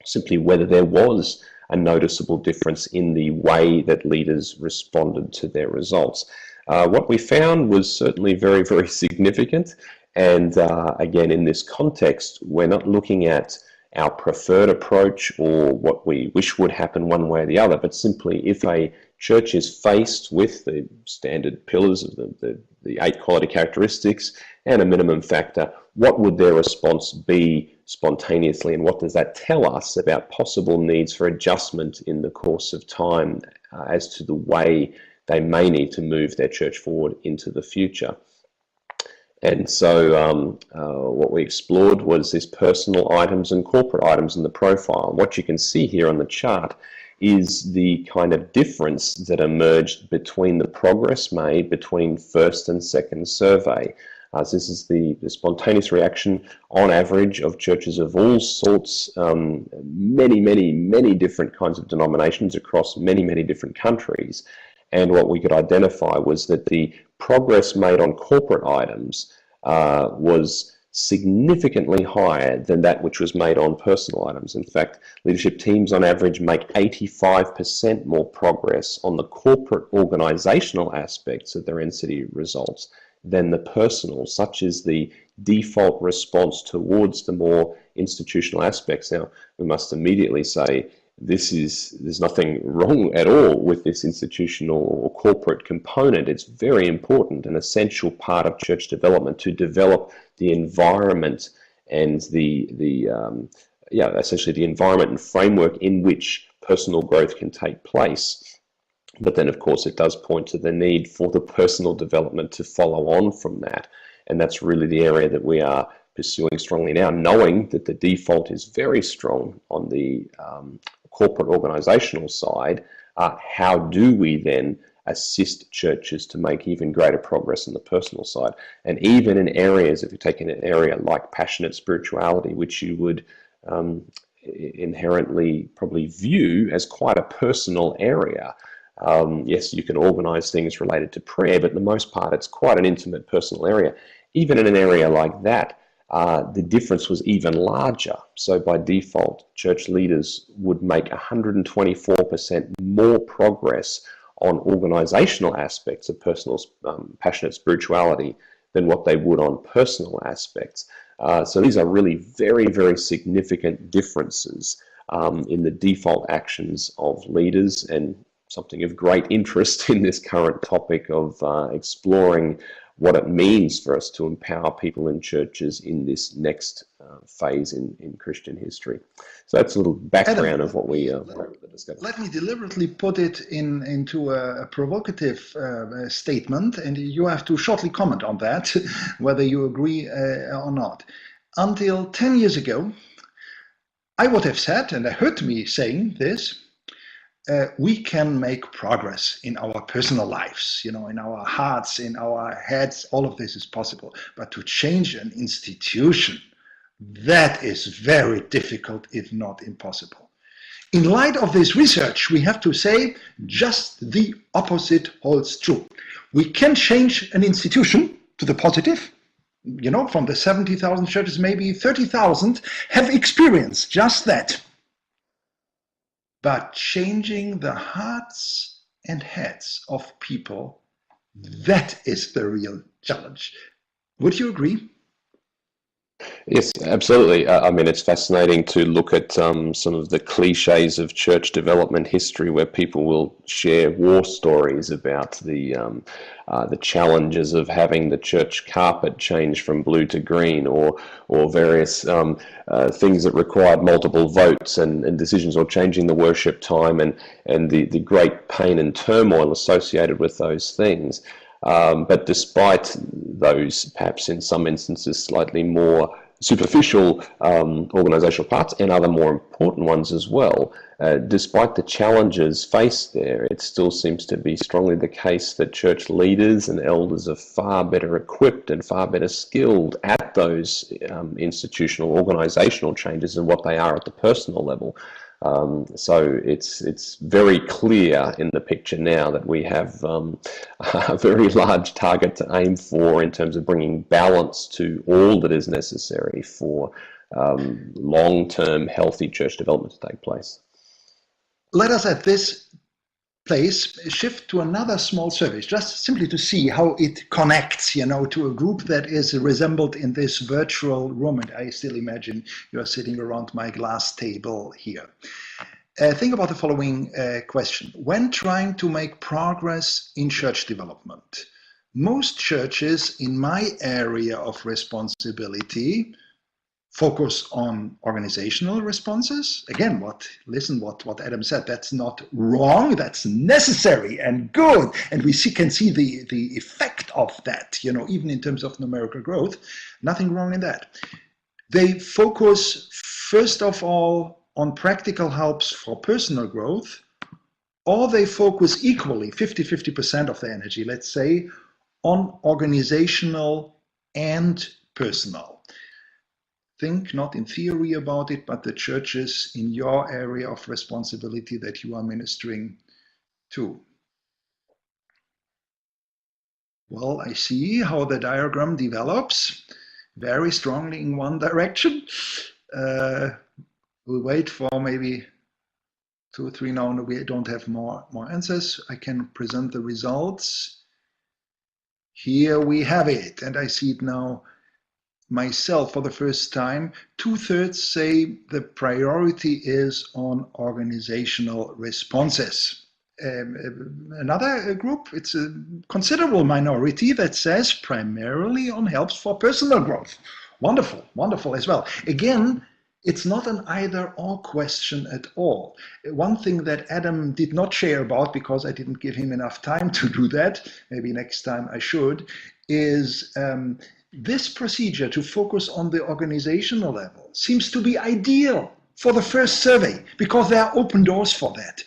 simply whether there was a noticeable difference in the way that leaders responded to their results. What we found was certainly very, very significant. And again, in this context, we're not looking at our preferred approach or what we wish would happen one way or the other, but simply if a church is faced with the standard pillars of the 8 quality characteristics and a minimum factor, what would their response be spontaneously, and what does that tell us about possible needs for adjustment in the course of time as to the way they may need to move their church forward into the future. And so what we explored was this personal items and corporate items in the profile. What you can see here on the chart is the kind of difference that emerged between the progress made between first and second survey. So this is the spontaneous reaction on average of churches of all sorts, many different kinds of denominations across many different countries. And what we could identify was that the progress made on corporate items was significantly higher than that which was made on personal items. In fact, leadership teams on average make 85% more progress on the corporate organizational aspects of their NCD results than the personal, such as the default response towards the more institutional aspects. Now, we must immediately say there's nothing wrong at all with this institutional or corporate component. It's very important, an essential part of church development to develop the environment and essentially the environment and framework in which personal growth can take place. But then, of course, it does point to the need for the personal development to follow on from that. And that's really the area that we are pursuing strongly now, knowing that the default is very strong on the corporate organizational side. How do we then assist churches to make even greater progress on the personal side? And even in areas, if you take an area like passionate spirituality, which you would inherently probably view as quite a personal area. Yes, you can organize things related to prayer, but for the most part, it's quite an intimate personal area. Even in an area like that, the difference was even larger. So by default, church leaders would make 124% more progress on organizational aspects of personal, passionate spirituality than what they would on personal aspects. So these are really very, very significant differences in the default actions of leaders, and something of great interest in this current topic of exploring what it means for us to empower people in churches in this next phase in Christian history. So that's a little background Adam, of what we discovered. Let me deliberately put it into a provocative statement, and you have to shortly comment on that, whether you agree or not. Until 10 years ago, I would have said, and I heard me saying this, we can make progress in our personal lives, in our hearts, in our heads. All of this is possible. But to change an institution, that is very difficult, if not impossible. In light of this research, we have to say just the opposite holds true. We can change an institution to the positive. From the 70,000 churches, maybe 30,000 have experienced just that. But changing the hearts and heads of people, that is the real challenge. Would you agree? Yes, absolutely. I mean, it's fascinating to look at some of the cliches of church development history, where people will share war stories about the challenges of having the church carpet change from blue to green, or various things that required multiple votes and decisions, or changing the worship time, and the great pain and turmoil associated with those things. But despite those, perhaps in some instances, slightly more superficial organizational parts, and other more important ones as well, despite the challenges faced there, it still seems to be strongly the case that church leaders and elders are far better equipped and far better skilled at those institutional organizational changes than what they are at the personal level. So it's very clear in the picture now that we have a very large target to aim for in terms of bringing balance to all that is necessary for long-term healthy church development to take place. Let us at this place shift to another small survey, just simply to see how it connects, to a group that is resembled in this virtual room. And I still imagine you are sitting around my glass table here. Think about the following question. When trying to make progress in church development, most churches in my area of responsibility focus on organizational responses. Again, what Adam said, that's not wrong, that's necessary and good. And we can see the effect of that, even in terms of numerical growth, nothing wrong in that. They focus, first of all, on practical helps for personal growth, or they focus equally, 50% of their energy, let's say, on organizational and personal. Think not in theory about it, but the churches in your area of responsibility that you are ministering to. Well, I see how the diagram develops. very strongly in one direction. We'll wait for maybe 2 or 3 now. We don't have more answers. I can present the results. Here we have it, and I see it now myself for the first time. 2/3 say the priority is on organizational responses. Another group, it's a considerable minority, that says primarily on helps for personal growth. Wonderful, wonderful as well. Again, it's not an either-or question at all. One thing that Adam did not share about, because I didn't give him enough time to do that, maybe next time I should, is this procedure to focus on the organizational level seems to be ideal for the first survey, because there are open doors for that.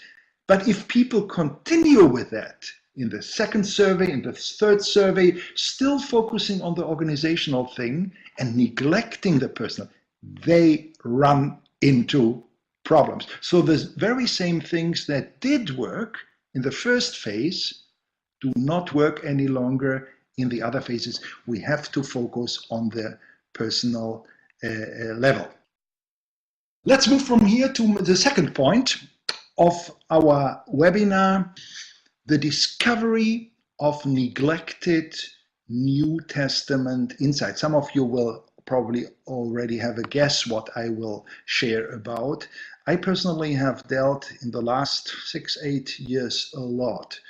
But if people continue with that in the second survey, in the third survey, still focusing on the organizational thing and neglecting the personal, they run into problems. So the very same things that did work in the first phase do not work any longer in the other phases. We have to focus on the personal level. Let's move from here to the second point of our webinar, the discovery of neglected New Testament insights. Some of you will probably already have a guess what I will share about. I personally have dealt in the last 6-8 years a lot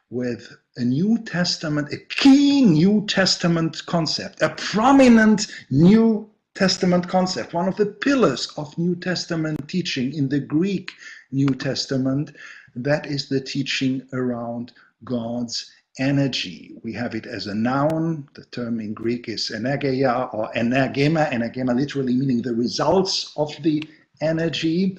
with a New Testament, a key New Testament concept, a prominent New Testament concept, one of the pillars of New Testament teaching in the Greek New Testament. That is the teaching around God's energy. We have it as a noun. The term in Greek is energeia or energema. Energema literally meaning the results of the energy.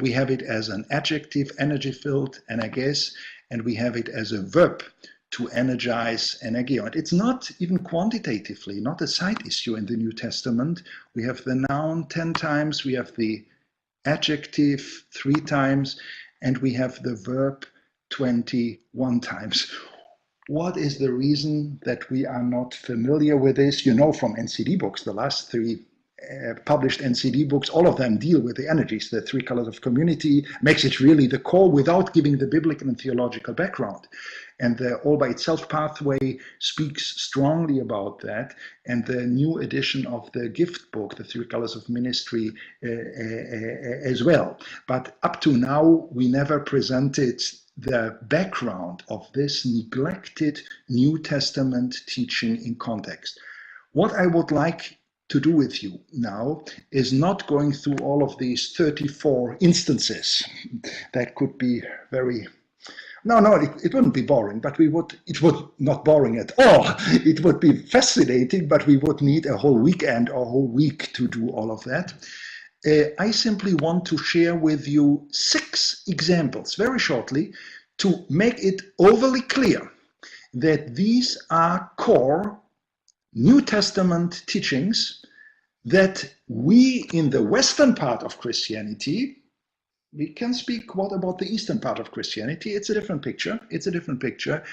We have it as an adjective, energy-filled, energes, and we have it as a verb, to energize, energeo. And it's not even quantitatively, not a side issue in the New Testament. We have the noun 10 times, we have the adjective 3 times, and we have the verb 21 times. What is the reason that we are not familiar with this? You know from NCD books, the last 3 published NCD books, all of them deal with the energies. The 3 colors of community makes it really the core without giving the biblical and theological background. And the all by itself pathway speaks strongly about that. And the new edition of the gift book, the 3 colors of ministry, as well. But up to now, we never presented the background of this neglected New Testament teaching in context. What I would like to do with you now is not going through all of these 34 instances. That could be very... No, it wouldn't be boring, but it would not boring at all. It would be fascinating, but we would need a whole weekend or a whole week to do all of that. I simply want to share with you 6 examples, very shortly, to make it overly clear that these are core New Testament teachings that we in the Western part of Christianity, we can speak what about the Eastern part of Christianity, it's a different picture,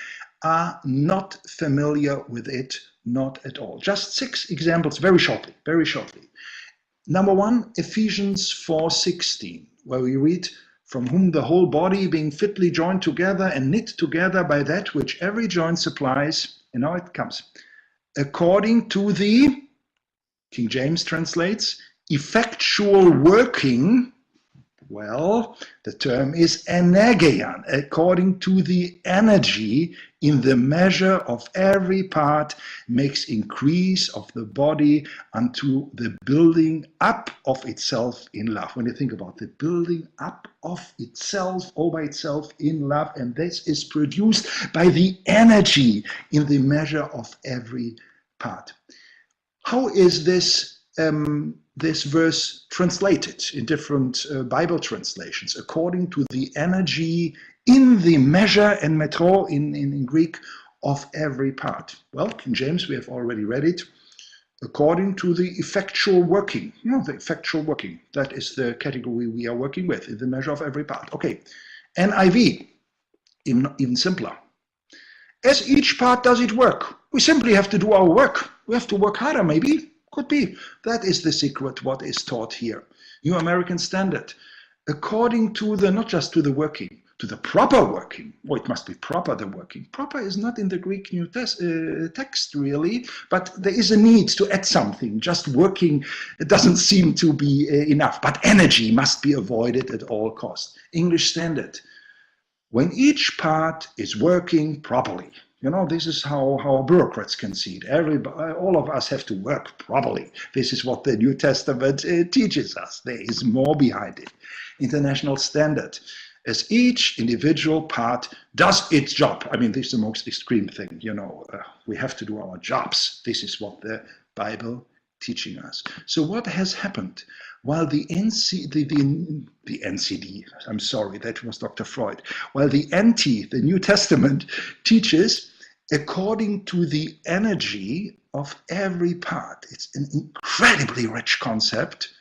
are not familiar with it, not at all. Just 6 examples, very shortly. Number 1, Ephesians 4:16, where we read, from whom the whole body being fitly joined together and knit together by that which every joint supplies, and now it comes, according to the, King James translates, effectual working, well, the term is energeia, according to the energy in the measure of every part, makes increase of the body unto the building up of itself in love. When you think about the building up of itself, all by itself in love, and this is produced by the energy in the measure of every part. How is this this verse translated in different Bible translations? According to the energy in the measure, and metro in Greek, of every part. Well, King James, we have already read it. According to the effectual working. You know, the effectual working. That is the category we are working with, in the measure of every part. Okay. NIV, even simpler. As each part does its work. We simply have to do our work. We have to work harder, maybe. Could be. That is the secret, what is taught here. New American Standard. According to the, not just to the working, to the proper working. Oh, it must be proper, the working. Proper is not in the Greek New text, really, but there is a need to add something. Just working doesn't seem to be enough, but energy must be avoided at all costs. English Standard. When each part is working properly. You know, this is how bureaucrats can see it. All of us have to work properly. This is what the New Testament teaches us. There is more behind it. International Standard. As each individual part does its job. I mean, this is the most extreme thing. You know, we have to do our jobs. This is what the Bible teaching us. So what has happened? While the NCD, I'm sorry, that was Dr. Freud. While the New Testament teaches according to the energy of every part. It's an incredibly rich concept.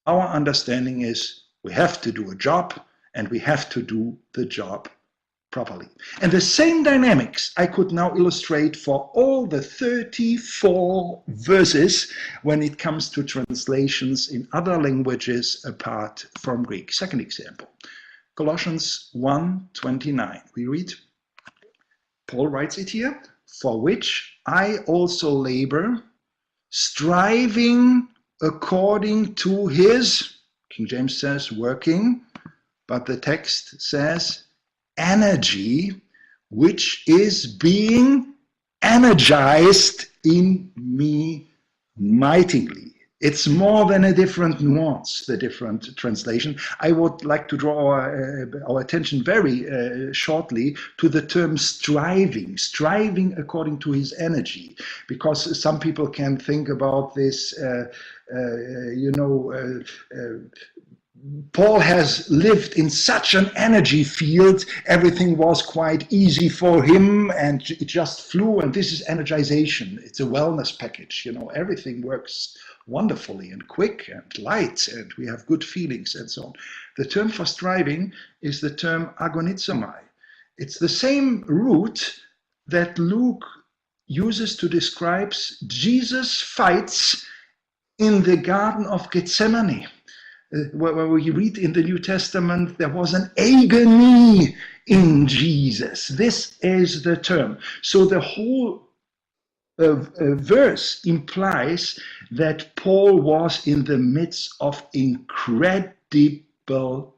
Our understanding is we have to do a job and we have to do the job properly. And the same dynamics I could now illustrate for all the 34 verses when it comes to translations in other languages apart from Greek. Second example, Colossians 1:29. We read, Paul writes it here, for which I also labor, striving according to his, King James says working, but the text says energy, which is being energized in me mightily. It's more than a different nuance, the different translation. I would like to draw our attention very shortly to the term striving according to his energy, because some people can think about this, Paul has lived in such an energy field, everything was quite easy for him and it just flew, and this is energization. It's a wellness package, you know, everything works wonderfully and quick and light and we have good feelings and so on. The term for striving is the term agonizomai. It's the same root that Luke uses to describe Jesus' fights in the Garden of Gethsemane. Where we read in the New Testament, there was an agony in Jesus. This is the term. So the whole verse implies that Paul was in the midst of incredible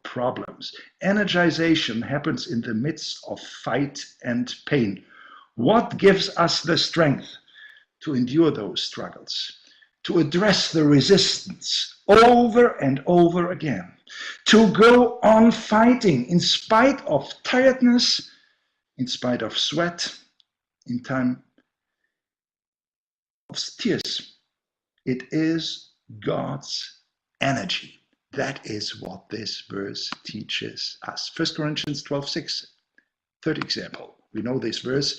problems. Energization happens in the midst of fight and pain. What gives us the strength to endure those struggles? To address the resistance over and over again, to go on fighting in spite of tiredness, in spite of sweat, in time of tears. It is God's energy. That is what this verse teaches us. 1 Corinthians 12:6, third example. We know this verse,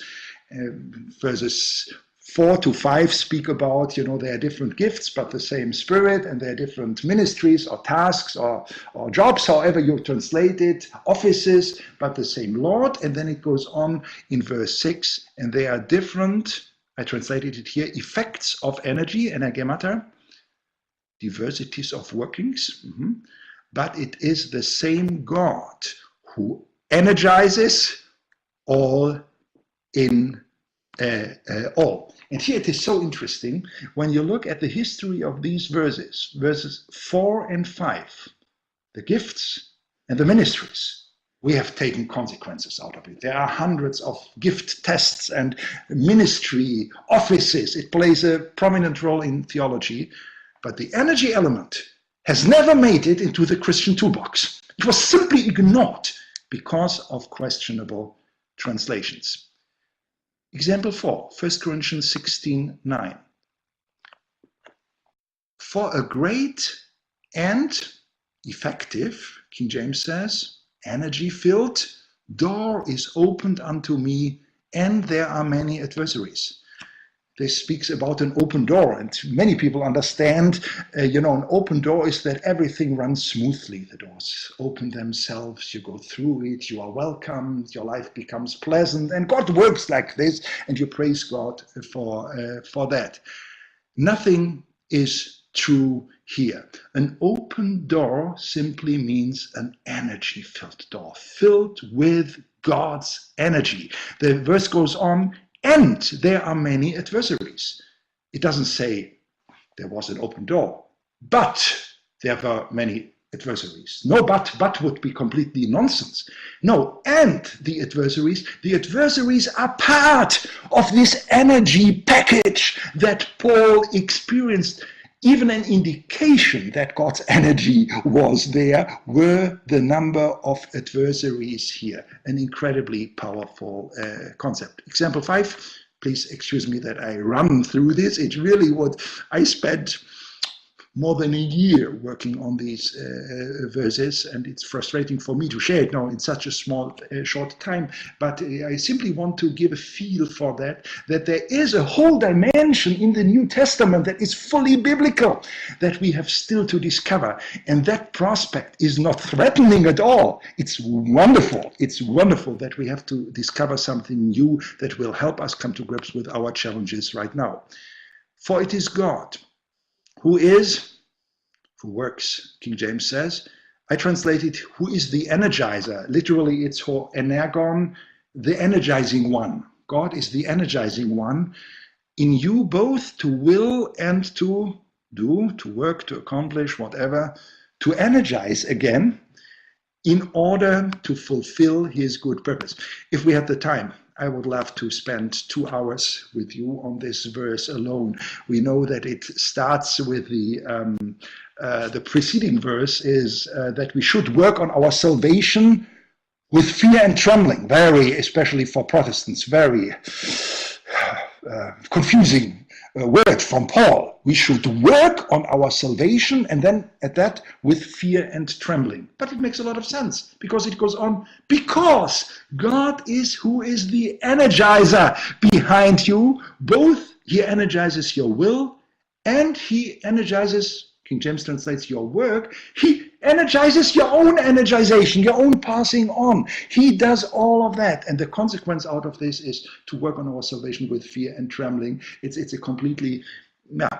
verses 4 to 5 speak about, there are different gifts, but the same Spirit, and there are different ministries or tasks or jobs, however you translate it, offices, but the same Lord. And then it goes on in verse 6, and they are different, I translated it here, effects of energy, energemata, diversities of workings, but it is the same God who energizes all in all. And here it is so interesting when you look at the history of these verses, verses 4 and 5, the gifts and the ministries. We have taken consequences out of it. There are hundreds of gift tests and ministry offices. It plays a prominent role in theology, but the energy element has never made it into the Christian toolbox. It was simply ignored because of questionable translations. Example 4, 1 Corinthians 16:9. For a great and effective, King James says, energy-filled door is opened unto me, and there are many adversaries. This speaks about an open door, and many people understand, an open door is that everything runs smoothly. The doors open themselves, you go through it, you are welcomed, your life becomes pleasant, and God works like this, and you praise God for that. Nothing is true here. An open door simply means an energy-filled door, filled with God's energy. The verse goes on, and there are many adversaries. It doesn't say there was an open door, but there were many adversaries. No, but would be completely nonsense. No, and the adversaries are part of this energy package that Paul experienced. Even an indication that God's energy was there were the number of adversaries here. An incredibly powerful concept. Example 5, please excuse me that I run through this. It's really what I spent more than a year working on these verses, and it's frustrating for me to share it now in such a small, short time, but I simply want to give a feel for that there is a whole dimension in the New Testament that is fully biblical, that we have still to discover, and that prospect is not threatening at all. It's wonderful. It's wonderful that we have to discover something new that will help us come to grips with our challenges right now. For it is God who works, King James says. I translated, who is the energizer. Literally, it's for energon, the energizing one. God is the energizing one in you both to will and to do, to work, to accomplish, whatever, to energize again in order to fulfill his good purpose. If we had the time, I would love to spend 2 hours with you on this verse alone. We know that it starts with the preceding verse is that we should work on our salvation with fear and trembling. Very, especially for Protestants, very confusing word from Paul. We should work on our salvation, and then at that with fear and trembling. But it makes a lot of sense because it goes on, because God is who is the energizer behind you. Both he energizes your will and he energizes, King James translates, your work. He energizes your own energization, your own passing on. He does all of that. And the consequence out of this is to work on our salvation with fear and trembling. It's a completely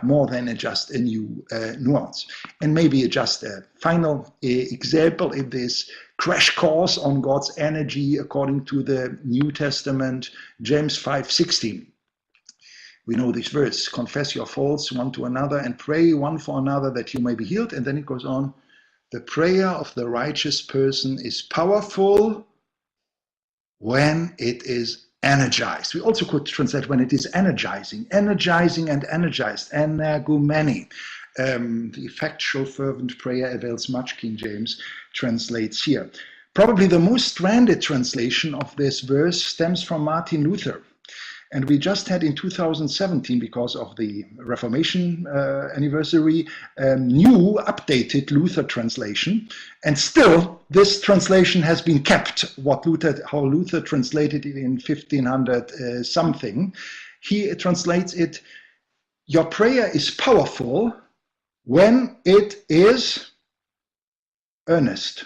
more than just a new nuance. And maybe just a final example in this crash course on God's energy according to the New Testament, James 5:16. We know this verse, confess your faults one to another and pray one for another that you may be healed. And then it goes on, the prayer of the righteous person is powerful when it is energized. We also could translate when it is energizing and energized, energumeni. The effectual fervent prayer avails much, King James translates here. Probably the most stranded translation of this verse stems from Martin Luther. And we just had in 2017, because of the Reformation anniversary, a new updated Luther translation. And still, this translation has been kept, how Luther translated it in 1500 something. He translates it, your prayer is powerful when it is earnest.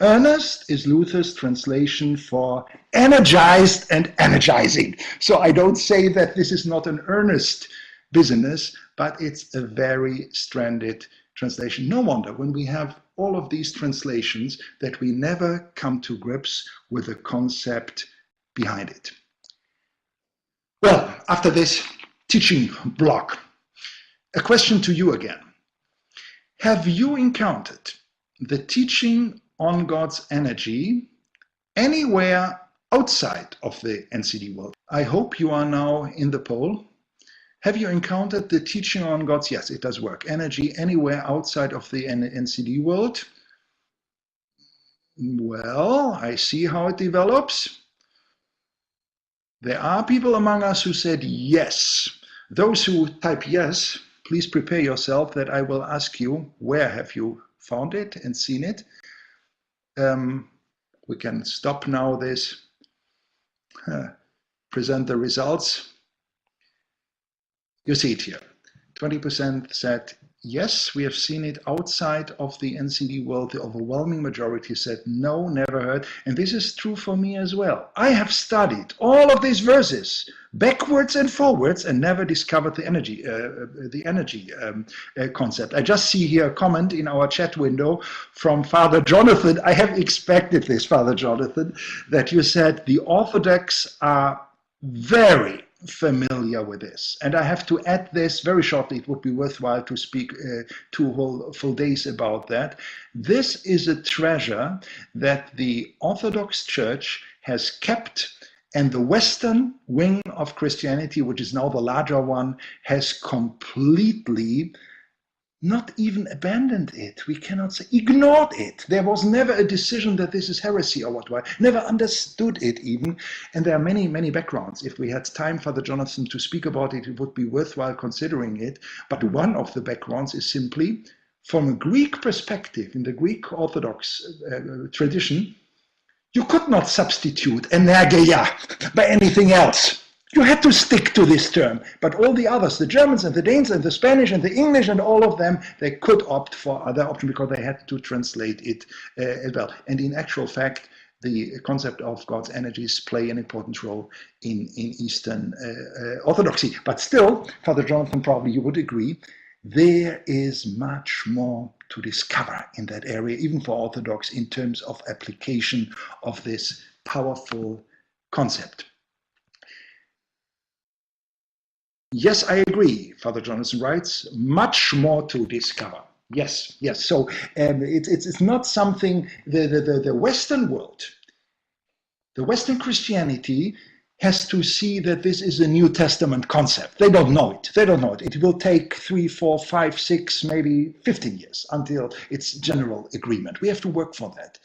Earnest is Luther's translation for energized and energizing. So I don't say that this is not an earnest business, but it's a very stranded translation. No wonder when we have all of these translations that we never come to grips with the concept behind it. Well, after this teaching block, a question to you again. Have you encountered the teaching on God's energy anywhere outside of the NCD world? I hope you are now in the poll. Have you encountered the teaching on God's, yes, it does work, energy anywhere outside of the NCD world? Well, I see how it develops. There are people among us who said yes. Those who type yes, please prepare yourself that I will ask you, where have you found it and seen it? We can stop now this, present the results. You see it here. 20% said yes, we have seen it outside of the NCD world. The overwhelming majority said no, never heard. And this is true for me as well. I have studied all of these verses backwards and forwards and never discovered the energy concept. I just see here a comment in our chat window from Father Jonathan. I have expected this, Father Jonathan, that you said the Orthodox are very familiar with this. And I have to add this very shortly. It would be worthwhile to speak 2 whole full days about that. This is a treasure that the Orthodox Church has kept, and the Western wing of Christianity, which is now the larger one, has completely not even abandoned it. We cannot say ignored it. There was never a decision that this is heresy or what. Never understood it even. And there are many, many backgrounds. If we had time, Father Jonathan, to speak about it, it would be worthwhile considering it. But one of the backgrounds is simply, from a Greek perspective, in the Greek Orthodox tradition, you could not substitute energeia by anything else. You had to stick to this term, but all the others, the Germans and the Danes and the Spanish and the English and all of them, they could opt for other options because they had to translate it as well. And in actual fact, the concept of God's energies play an important role in Eastern Orthodoxy. But still, Father Jonathan, probably you would agree, there is much more to discover in that area, even for Orthodox, in terms of application of this powerful concept. Yes, I agree, Father Jonathan writes, much more to discover. Yes, yes. So it's not something, the Western world, the Western Christianity has to see that this is a New Testament concept. They don't know it. They don't know it. It will take 3, 4, 5, 6, maybe 15 years until it's general agreement. We have to work for that.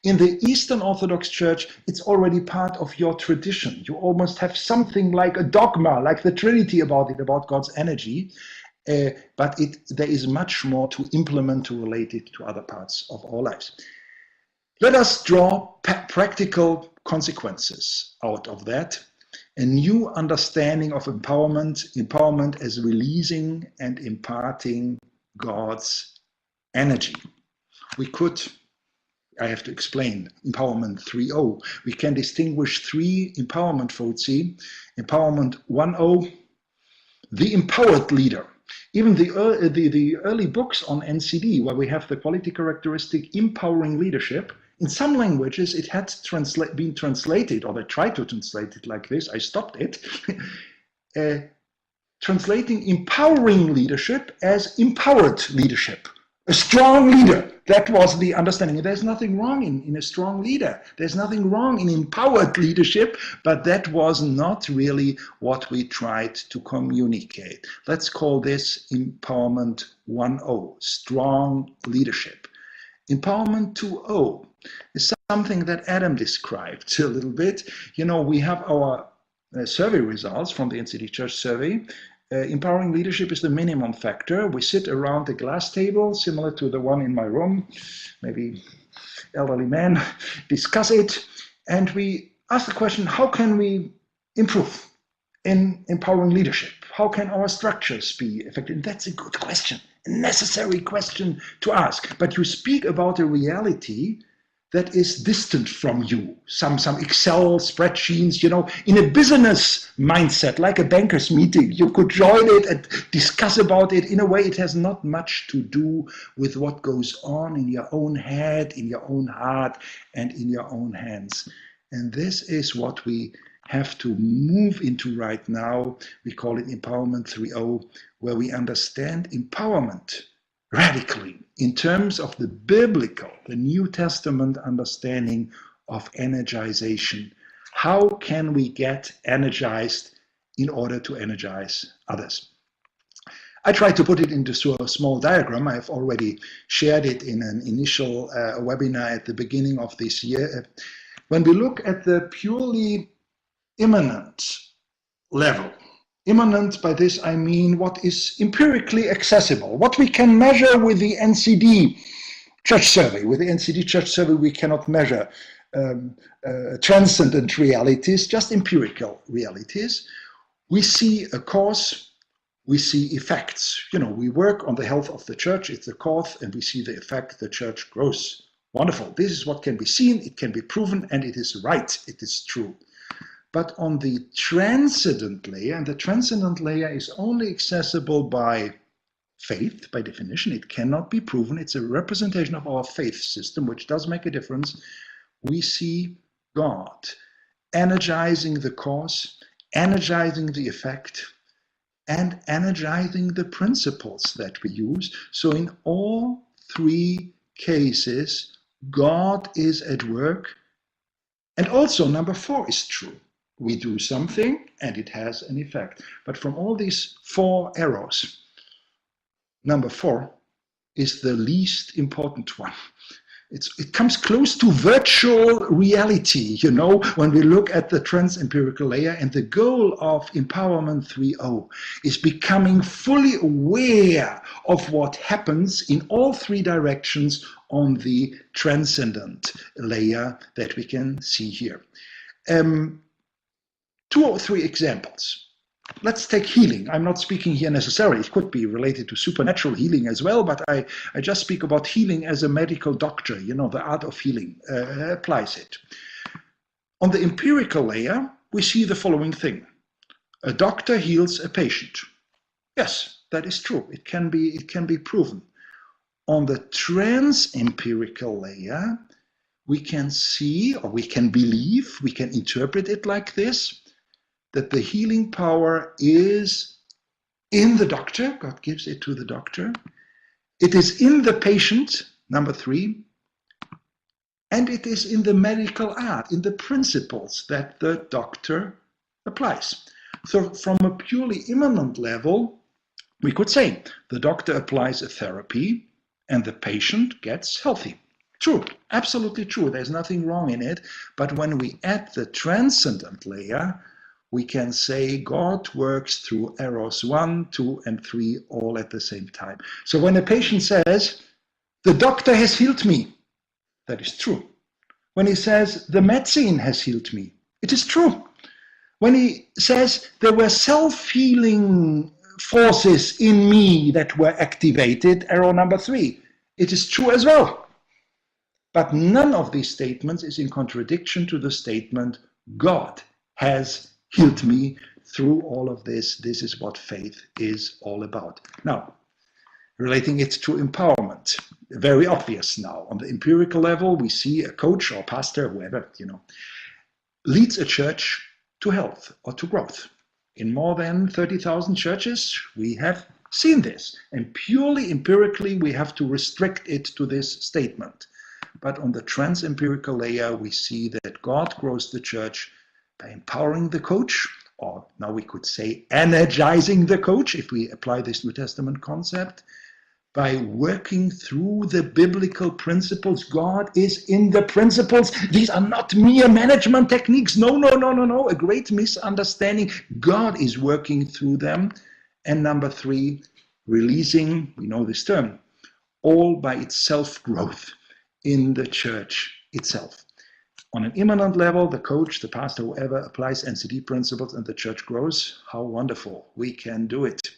In the Eastern Orthodox Church, it's already part of your tradition. You almost have something like a dogma, like the Trinity about it, about God's energy. But there is much more to implement, to relate it to other parts of our lives. Let us draw practical consequences out of that. A new understanding of empowerment as releasing and imparting God's energy. We could, I have to explain, empowerment 3.0. We can distinguish 3 empowerment foci. Empowerment 1.0, the empowered leader. Even the early books on NCD, where we have the quality characteristic empowering leadership, in some languages it had been translated, or they tried to translate it like this, I stopped it, translating empowering leadership as empowered leadership. A strong leader, that was the understanding. There's nothing wrong in a strong leader. There's nothing wrong in empowered leadership, but that was not really what we tried to communicate. Let's call this empowerment 1.0, strong leadership. Empowerment 2.0 is something that Adam described a little bit. You know, we have our survey results from the NCD Church survey. Empowering leadership is the minimum factor. We sit around the glass table, similar to the one in my room, maybe elderly men, discuss it, and we ask the question, how can we improve in empowering leadership? How can our structures be effective? And that's a good question, a necessary question to ask. But you speak about a reality that is distant from you. Some Excel spreadsheets, you know, in a business mindset, like a banker's meeting, you could join it and discuss about it. In a way, it has not much to do with what goes on in your own head, in your own heart, and in your own hands. And this is what we have to move into right now. We call it Empowerment 3.0, where we understand empowerment radically in terms of the biblical, the New Testament understanding of energization. How can we get energized in order to energize others? I tried to put it into a small diagram. I have already shared it in an initial webinar at the beginning of this year. When we look at the purely immanent level, immanent, by this I mean what is empirically accessible, what we can measure with the NCD church survey. With the NCD church survey, we cannot measure transcendent realities, just empirical realities. We see a cause, we see effects. You know, we work on the health of the church, it's the cause, and we see the effect, the church grows. Wonderful. This is what can be seen, it can be proven, and it is right, it is true. But on the transcendent layer, and the transcendent layer is only accessible by faith, by definition, it cannot be proven. It's a representation of our faith system, which does make a difference. We see God energizing the cause, energizing the effect, and energizing the principles that we use. So in all three cases, God is at work. And also number 4 is true. We do something and it has an effect. But from all these 4 arrows, number 4 is the least important one. It comes close to virtual reality, you know, when we look at the trans-empirical layer. And the goal of Empowerment 3.0 is becoming fully aware of what happens in all 3 directions on the transcendent layer that we can see here. 2 or 3 examples. Let's take healing. I'm not speaking here necessarily. It could be related to supernatural healing as well, but I just speak about healing as a medical doctor. You know, the art of healing applies it. On the empirical layer, we see the following thing. A doctor heals a patient. Yes, that is true. It can be proven. On the trans-empirical layer, we can see, or we can believe, we can interpret it like this, that the healing power is in the doctor. God gives it to the doctor. It is in the patient, number 3. And it is in the medical art, in the principles that the doctor applies. So from a purely immanent level, we could say the doctor applies a therapy and the patient gets healthy. True, absolutely true. There's nothing wrong in it. But when we add the transcendent layer, we can say God works through arrows 1, 2, and 3 all at the same time. So when a patient says, the doctor has healed me, that is true. When he says, the medicine has healed me, it is true. When he says, there were self-healing forces in me that were activated, arrow number 3, it is true as well. But none of these statements is in contradiction to the statement, God has healed me through all of this. This is what faith is all about. Now, relating it to empowerment, very obvious now. On the empirical level, we see a coach or pastor, whoever, you know, leads a church to health or to growth. In more than 30,000 churches, we have seen this. And purely empirically, we have to restrict it to this statement. But on the trans-empirical layer, we see that God grows the church by empowering the coach, or now we could say energizing the coach, if we apply this New Testament concept, by working through the biblical principles. God is in the principles. These are not mere management techniques. No, no, no, no, no. A great misunderstanding. God is working through them. And number 3, releasing, we know this term, all by its self-growth in the church itself. On an immanent level, the coach, the pastor, whoever applies NCD principles and the church grows. How wonderful. We can do it.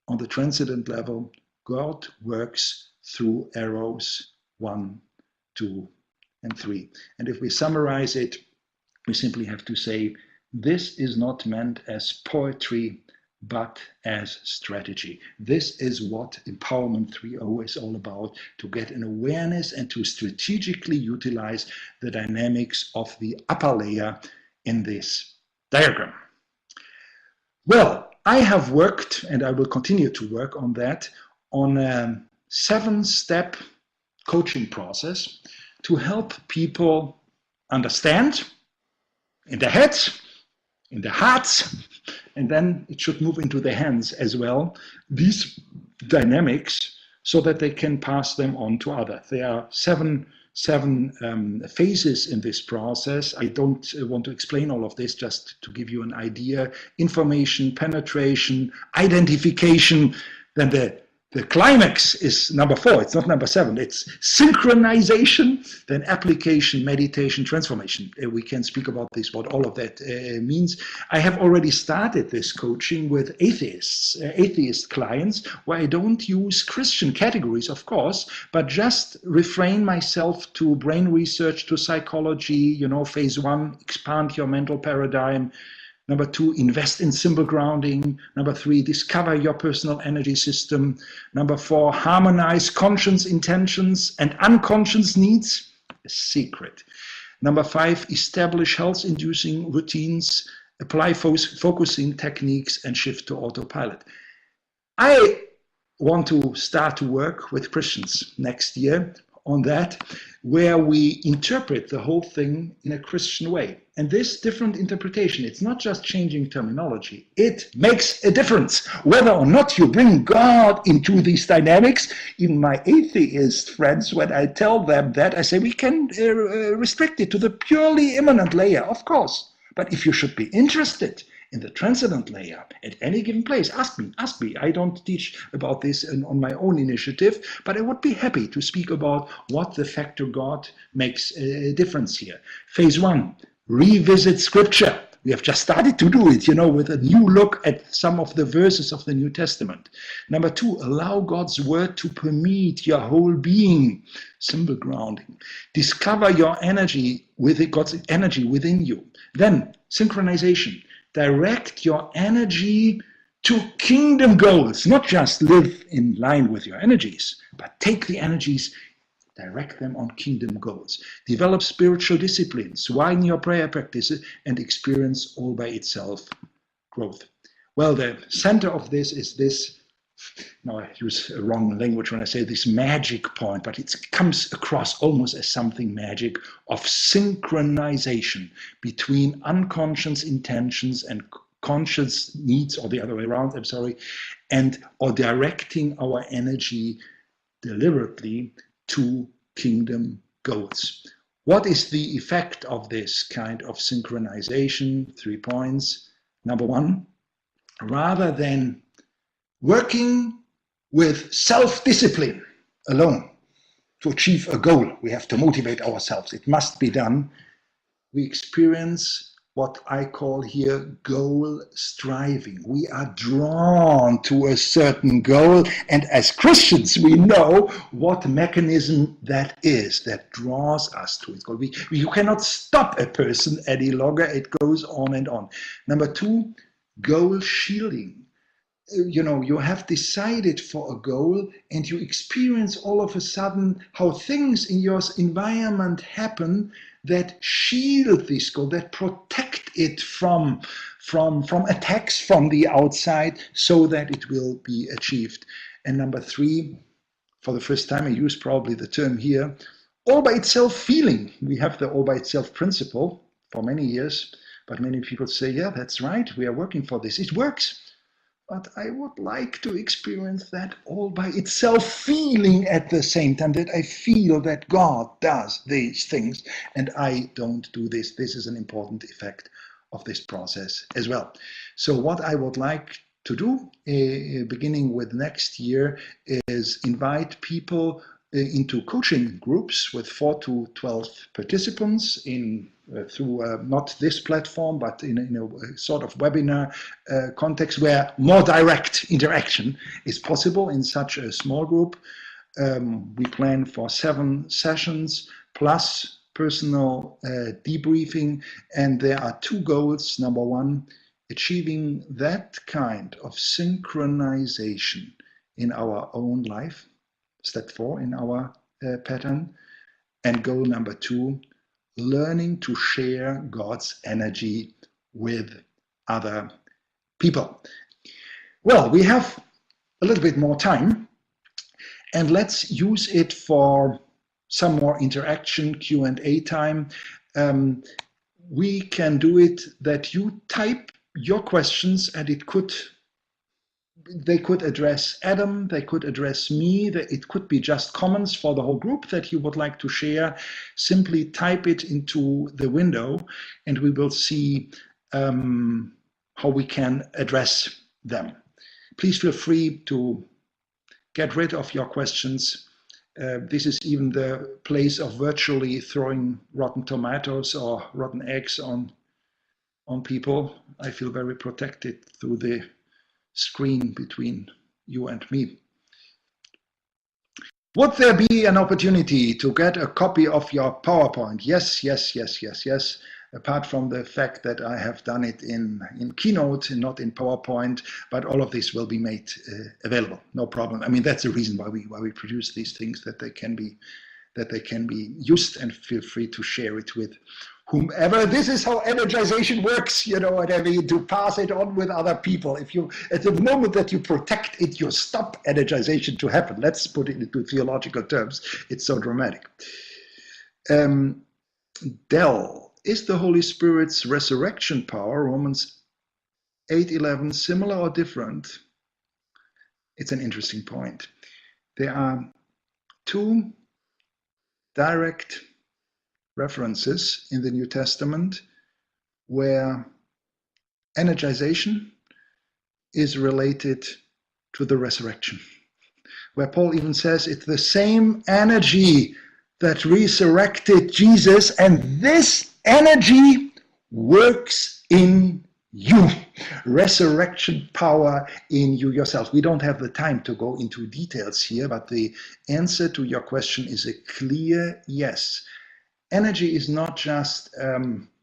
On the transcendent level, God works through arrows 1, 2, and 3. And if we summarize it, we simply have to say, this is not meant as poetry, but as strategy. This is what Empowerment 3.0 is all about, to get an awareness and to strategically utilize the dynamics of the upper layer in this diagram. Well, I have worked, and I will continue to work on that, on a 7-step coaching process to help people understand in their heads, in their hearts, and then it should move into their hands as well, these dynamics, so that they can pass them on to others. There are seven phases in this process. I don't want to explain all of this, just to give you an idea. Information, penetration, identification, then the The climax is number 4. It's not number 7. It's synchronization, then application, meditation, transformation. We can speak about this, what all of that means. I have already started this coaching with atheist clients, where I don't use Christian categories, of course, but just refrain myself to brain research, to psychology, phase 1, expand your mental paradigm. Number 2, invest in symbol grounding. Number 3, discover your personal energy system. Number 4, harmonize conscious intentions and unconscious needs. A secret. Number 5, establish health-inducing routines, apply focusing techniques, and shift to autopilot. I want to start to work with Christians next year on that, where we interpret the whole thing in a Christian way. And this different interpretation, it's not just changing terminology, it makes a difference. Whether or not you bring God into these dynamics, even my atheist friends, when I tell them that, I say we can restrict it to the purely immanent layer, of course. But if you should be interested in the transcendent layer at any given place, ask me. I don't teach about this on my own initiative, but I would be happy to speak about what the factor God makes a difference here. Phase 1, revisit scripture. We have just started to do it, with a new look at some of the verses of the New Testament. Number 2, allow God's word to permeate your whole being. Symbol grounding. Discover your energy God's energy within you. Then synchronization. Direct your energy to kingdom goals, not just live in line with your energies, but take the energies, direct them on kingdom goals. Develop spiritual disciplines, widen your prayer practice, and experience all by itself growth. Well, the center of this is this, now I use a wrong language when I say this magic point, but it comes across almost as something magic of synchronization between unconscious intentions and conscious needs, or the other way around, or directing our energy deliberately to kingdom goals. What is the effect of this kind of synchronization? 3 points. Number 1, rather than working with self-discipline alone to achieve a goal, we have to motivate ourselves. It must be done. We experience what I call here goal striving. We are drawn to a certain goal, and as Christians we know what mechanism that is that draws us to its goal. You cannot stop a person any longer. It goes on and on. Number 2, goal shielding. You have decided for a goal and you experience all of a sudden how things in your environment happen that shield this goal, that protect it from attacks from the outside so that it will be achieved. And number 3, for the first time I use probably the term here, all by itself feeling. We have the all by itself principle for many years, but many people say, yeah, that's right, we are working for this. It works. But I would like to experience that all by itself feeling at the same time, that I feel that God does these things and I don't do this. This is an important effect of this process as well. So what I would like to do, beginning with next year, is invite people into coaching groups with 4 to 12 participants through not this platform, but in a sort of webinar context where more direct interaction is possible in such a small group. We plan for 7 sessions plus personal debriefing, and there are 2 goals. Number 1, achieving that kind of synchronization in our own life, step 4 in our pattern, and goal number 2, learning to share God's energy with other people. Well, we have a little bit more time, and let's use it for some more interaction, Q&A time. We can do it that you type your questions, and they could address Adam, they could address me, it could be just comments for the whole group that you would like to share. Simply type it into the window and we will see how we can address them. Please feel free to get rid of your questions. This is even the place of virtually throwing rotten tomatoes or rotten eggs on people. I feel very protected through the screen between you and me. Would there be an opportunity to get a copy of your PowerPoint? Yes, yes, yes, yes, yes. Apart from the fact that I have done it in Keynote and not in PowerPoint, but all of this will be made available. No problem. I mean, that's the reason why we produce these things, that they can be used, and feel free to share it with whomever. This is how energization works, you know what I mean, to pass it on with other people. If you, at the moment that you protect it, you stop energization to happen. Let's put it into theological terms. It's so dramatic. Dell, is the Holy Spirit's resurrection power, Romans 8:11, similar or different? It's an interesting point. There are two direct references in the New Testament where energization is related to the resurrection, where Paul even says it's the same energy that resurrected Jesus, and this energy works in you. Resurrection power in you yourself. We don't have the time to go into details here, but the answer to your question is a clear yes. Energy is not just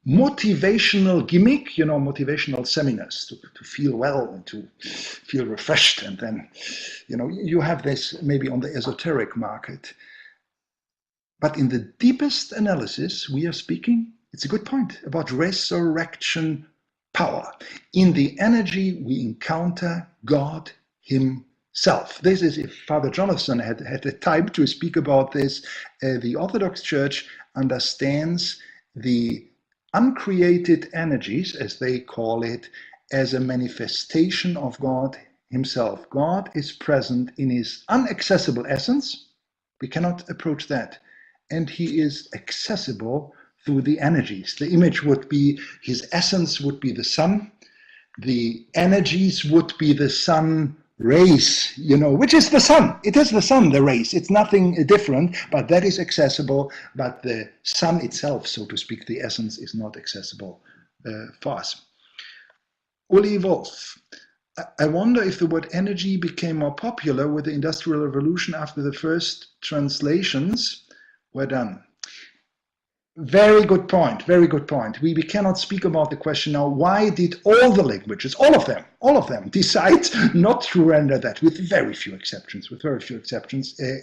motivational gimmick, you know, motivational seminars to feel well and to feel refreshed, and then, you know, you have this maybe on the esoteric market. But in the deepest analysis, we are speaking, it's a good point, about resurrection power. In the energy, we encounter God Himself. This is, if Father Jonathan had the time to speak about this, the Orthodox Church understands the uncreated energies, as they call it, as a manifestation of God Himself. God is present in His inaccessible essence. We cannot approach that. And He is accessible through the energies. The image would be, His essence would be the sun. The energies would be the sun rays, you know, which is the sun. It is the sun, the rays. It's nothing different, but that is accessible. But the sun itself, so to speak, the essence, is not accessible for us. Uli Wolf, I wonder if the word energy became more popular with the Industrial Revolution after the first translations were done. Very good point, very good point. We cannot speak about the question now, why did all the languages, all of them, decide not to render that, with very few exceptions,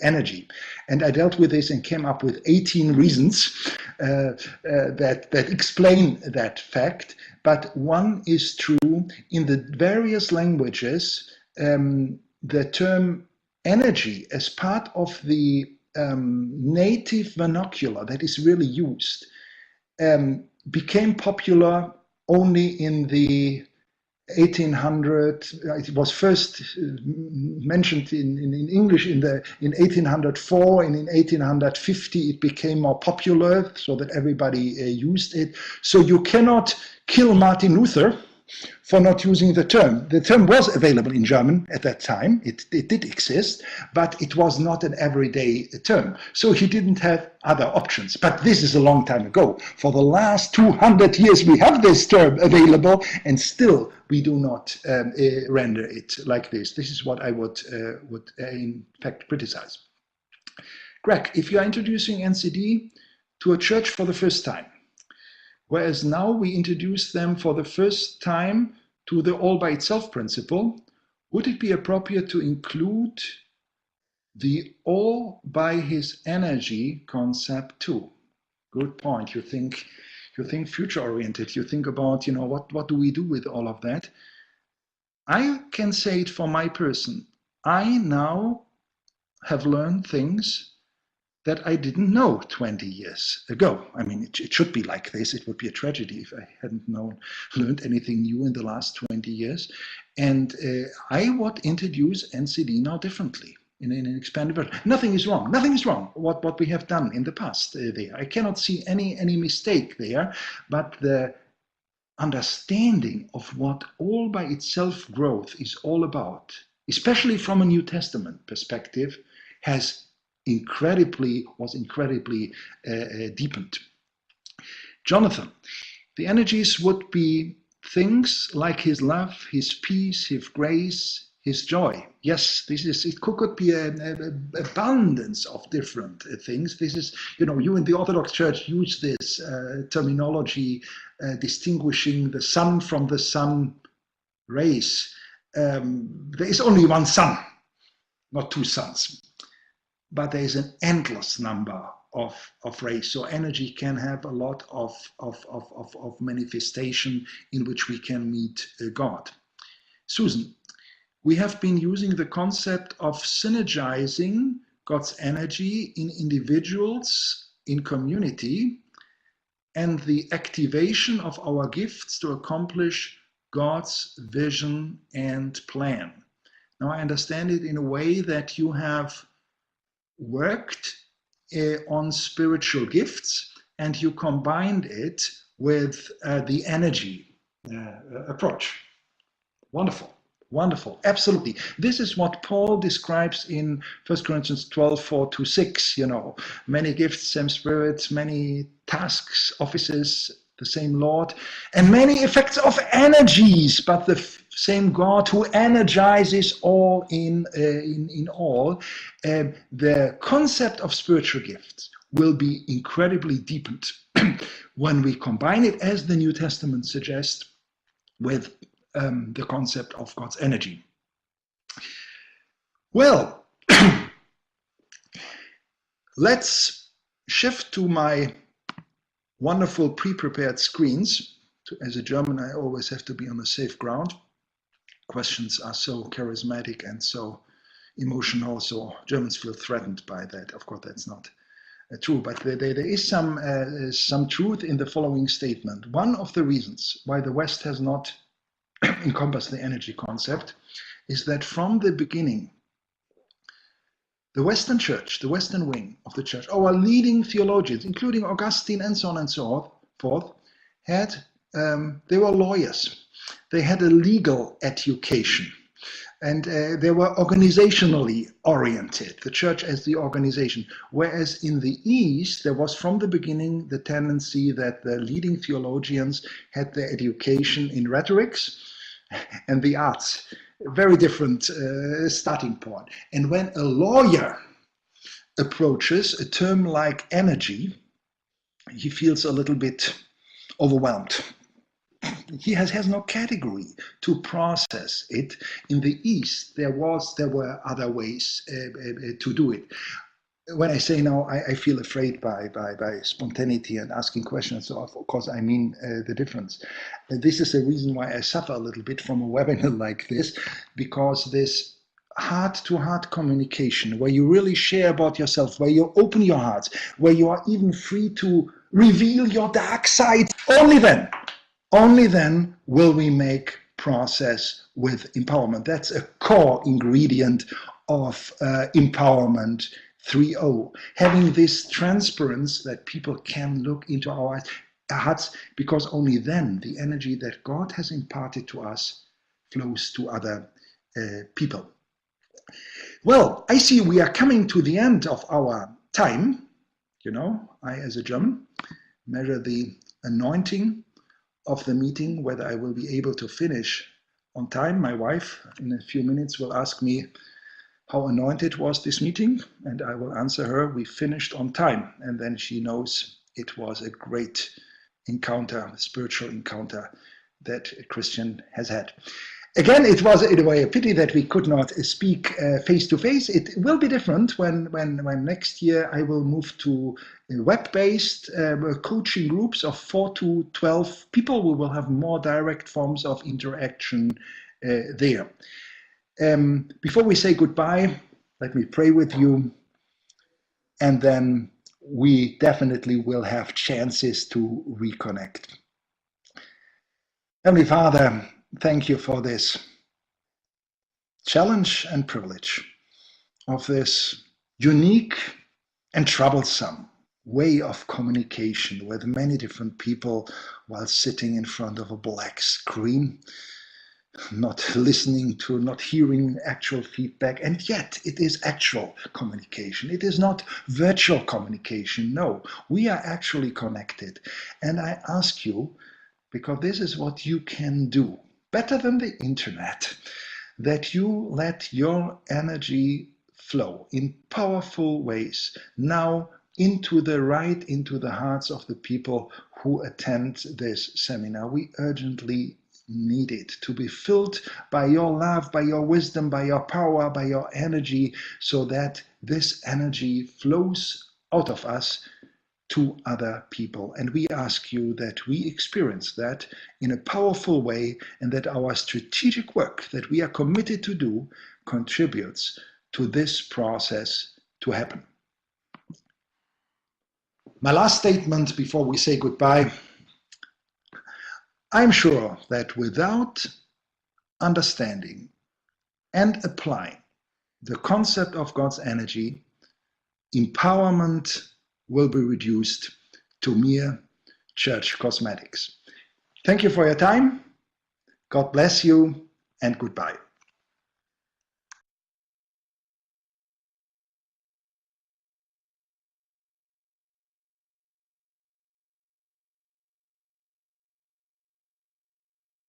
energy. And I dealt with this and came up with 18 reasons that explain that fact. But one is true, in the various languages, the term energy as part of the native vernacular that is really used became popular only in the 1800. It was first mentioned in English in 1804, and in 1850 it became more popular, so that everybody used it. So you cannot kill Martin Luther for not using the term. The term was available in German at that time. It did exist, but it was not an everyday term. So he didn't have other options. But this is a long time ago. For the last 200 years, we have this term available, and still we do not render it like this. This is what I would in fact criticize. Greg, if you are introducing NCD to a church for the first time, whereas now we introduce them for the first time to the all by itself principle, would it be appropriate to include the all by his energy concept too? Good point. You think future oriented. You think about, you know, what do we do with all of that? I can say it for my person. I now have learned things that I didn't know 20 years ago. I mean, it should be like this. It would be a tragedy if I hadn't learned anything new in the last 20 years. And I would introduce NCD now differently in an expanded version. Nothing is wrong. Nothing is wrong what we have done in the past there. I cannot see any mistake there, but the understanding of what all by itself growth is all about especially from a New Testament perspective, was incredibly deepened. Jonathan, the energies would be things like his love, his peace, his grace, his joy. Yes, it could be an abundance of different things. This is, you in the Orthodox Church use this terminology distinguishing the sun from the sun rays. There is only one sun, not two suns, but there is an endless number of rays. So energy can have a lot of manifestation in which we can meet God. Susan, we have been using the concept of synergizing God's energy in individuals, in community, and the activation of our gifts to accomplish God's vision and plan. Now I understand it in a way that you have worked on spiritual gifts and you combined it with the energy approach. Wonderful. Wonderful, absolutely. This is what Paul describes in 1 Corinthians 12, 4-6, many gifts, same spirits, many tasks, offices, the same Lord, and many effects of energies, but the same God who energizes all in all. The concept of spiritual gifts will be incredibly deepened when we combine it, as the New Testament suggests, with the concept of God's energy. Well, let's shift to my wonderful pre-prepared screens. As a German, I always have to be on the safe ground. Questions are so charismatic and so emotional, so Germans feel threatened by that. Of course, that's not true, but there is some truth in the following statement. One of the reasons why the West has not encompassed the energy concept is that from the beginning, the Western Church, the Western wing of the Church, our leading theologians, including Augustine and so on and so forth, they were lawyers. They had a legal education, and they were organizationally oriented, the Church as the organization. Whereas in the East, there was from the beginning the tendency that the leading theologians had their education in rhetorics and the arts. Very different starting point. And when a lawyer approaches a term like energy, he feels a little bit overwhelmed. He has no category to process it. In the East, there were other ways to do it. When I say now, I feel afraid by spontaneity and asking questions. So of course, I mean the difference. This is the reason why I suffer a little bit from a webinar like this, because this heart-to-heart communication, where you really share about yourself, where you open your hearts, where you are even free to reveal your dark side, only then will we make process with empowerment. That's a core ingredient of empowerment 3.0. Having this transparency that people can look into our hearts, because only then the energy that God has imparted to us flows to other people. Well, I see we are coming to the end of our time. I, as a German, measure the anointing of the meeting, whether I will be able to finish on time. My wife in a few minutes will ask me how anointed was this meeting, and I will answer her, we finished on time. And then she knows it was a great encounter, a spiritual encounter that a Christian has had. Again, it was in a way a pity that we could not speak face to face. It will be different when next year I will move to web-based coaching groups of 4 to 12 people. We will have more direct forms of interaction there. Before we say goodbye, let me pray with you, and then we definitely will have chances to reconnect. Heavenly Father, thank you for this challenge and privilege of this unique and troublesome way of communication with many different people while sitting in front of a black screen. not listening to, not hearing actual feedback, and yet it is actual communication. It is not virtual communication. No, we are actually connected. And I ask you, because this is what you can do better than the internet, that you let your energy flow in powerful ways now into the hearts of the people who attend this seminar. We urgently need it to be filled by your love, by your wisdom, by your power, by your energy, so that this energy flows out of us to other people. And we ask you that we experience that in a powerful way, and that our strategic work that we are committed to do contributes to this process to happen. My last statement before we say goodbye: I'm sure that without understanding and applying the concept of God's energy, empowerment will be reduced to mere church cosmetics. Thank you for your time. God bless you, and goodbye.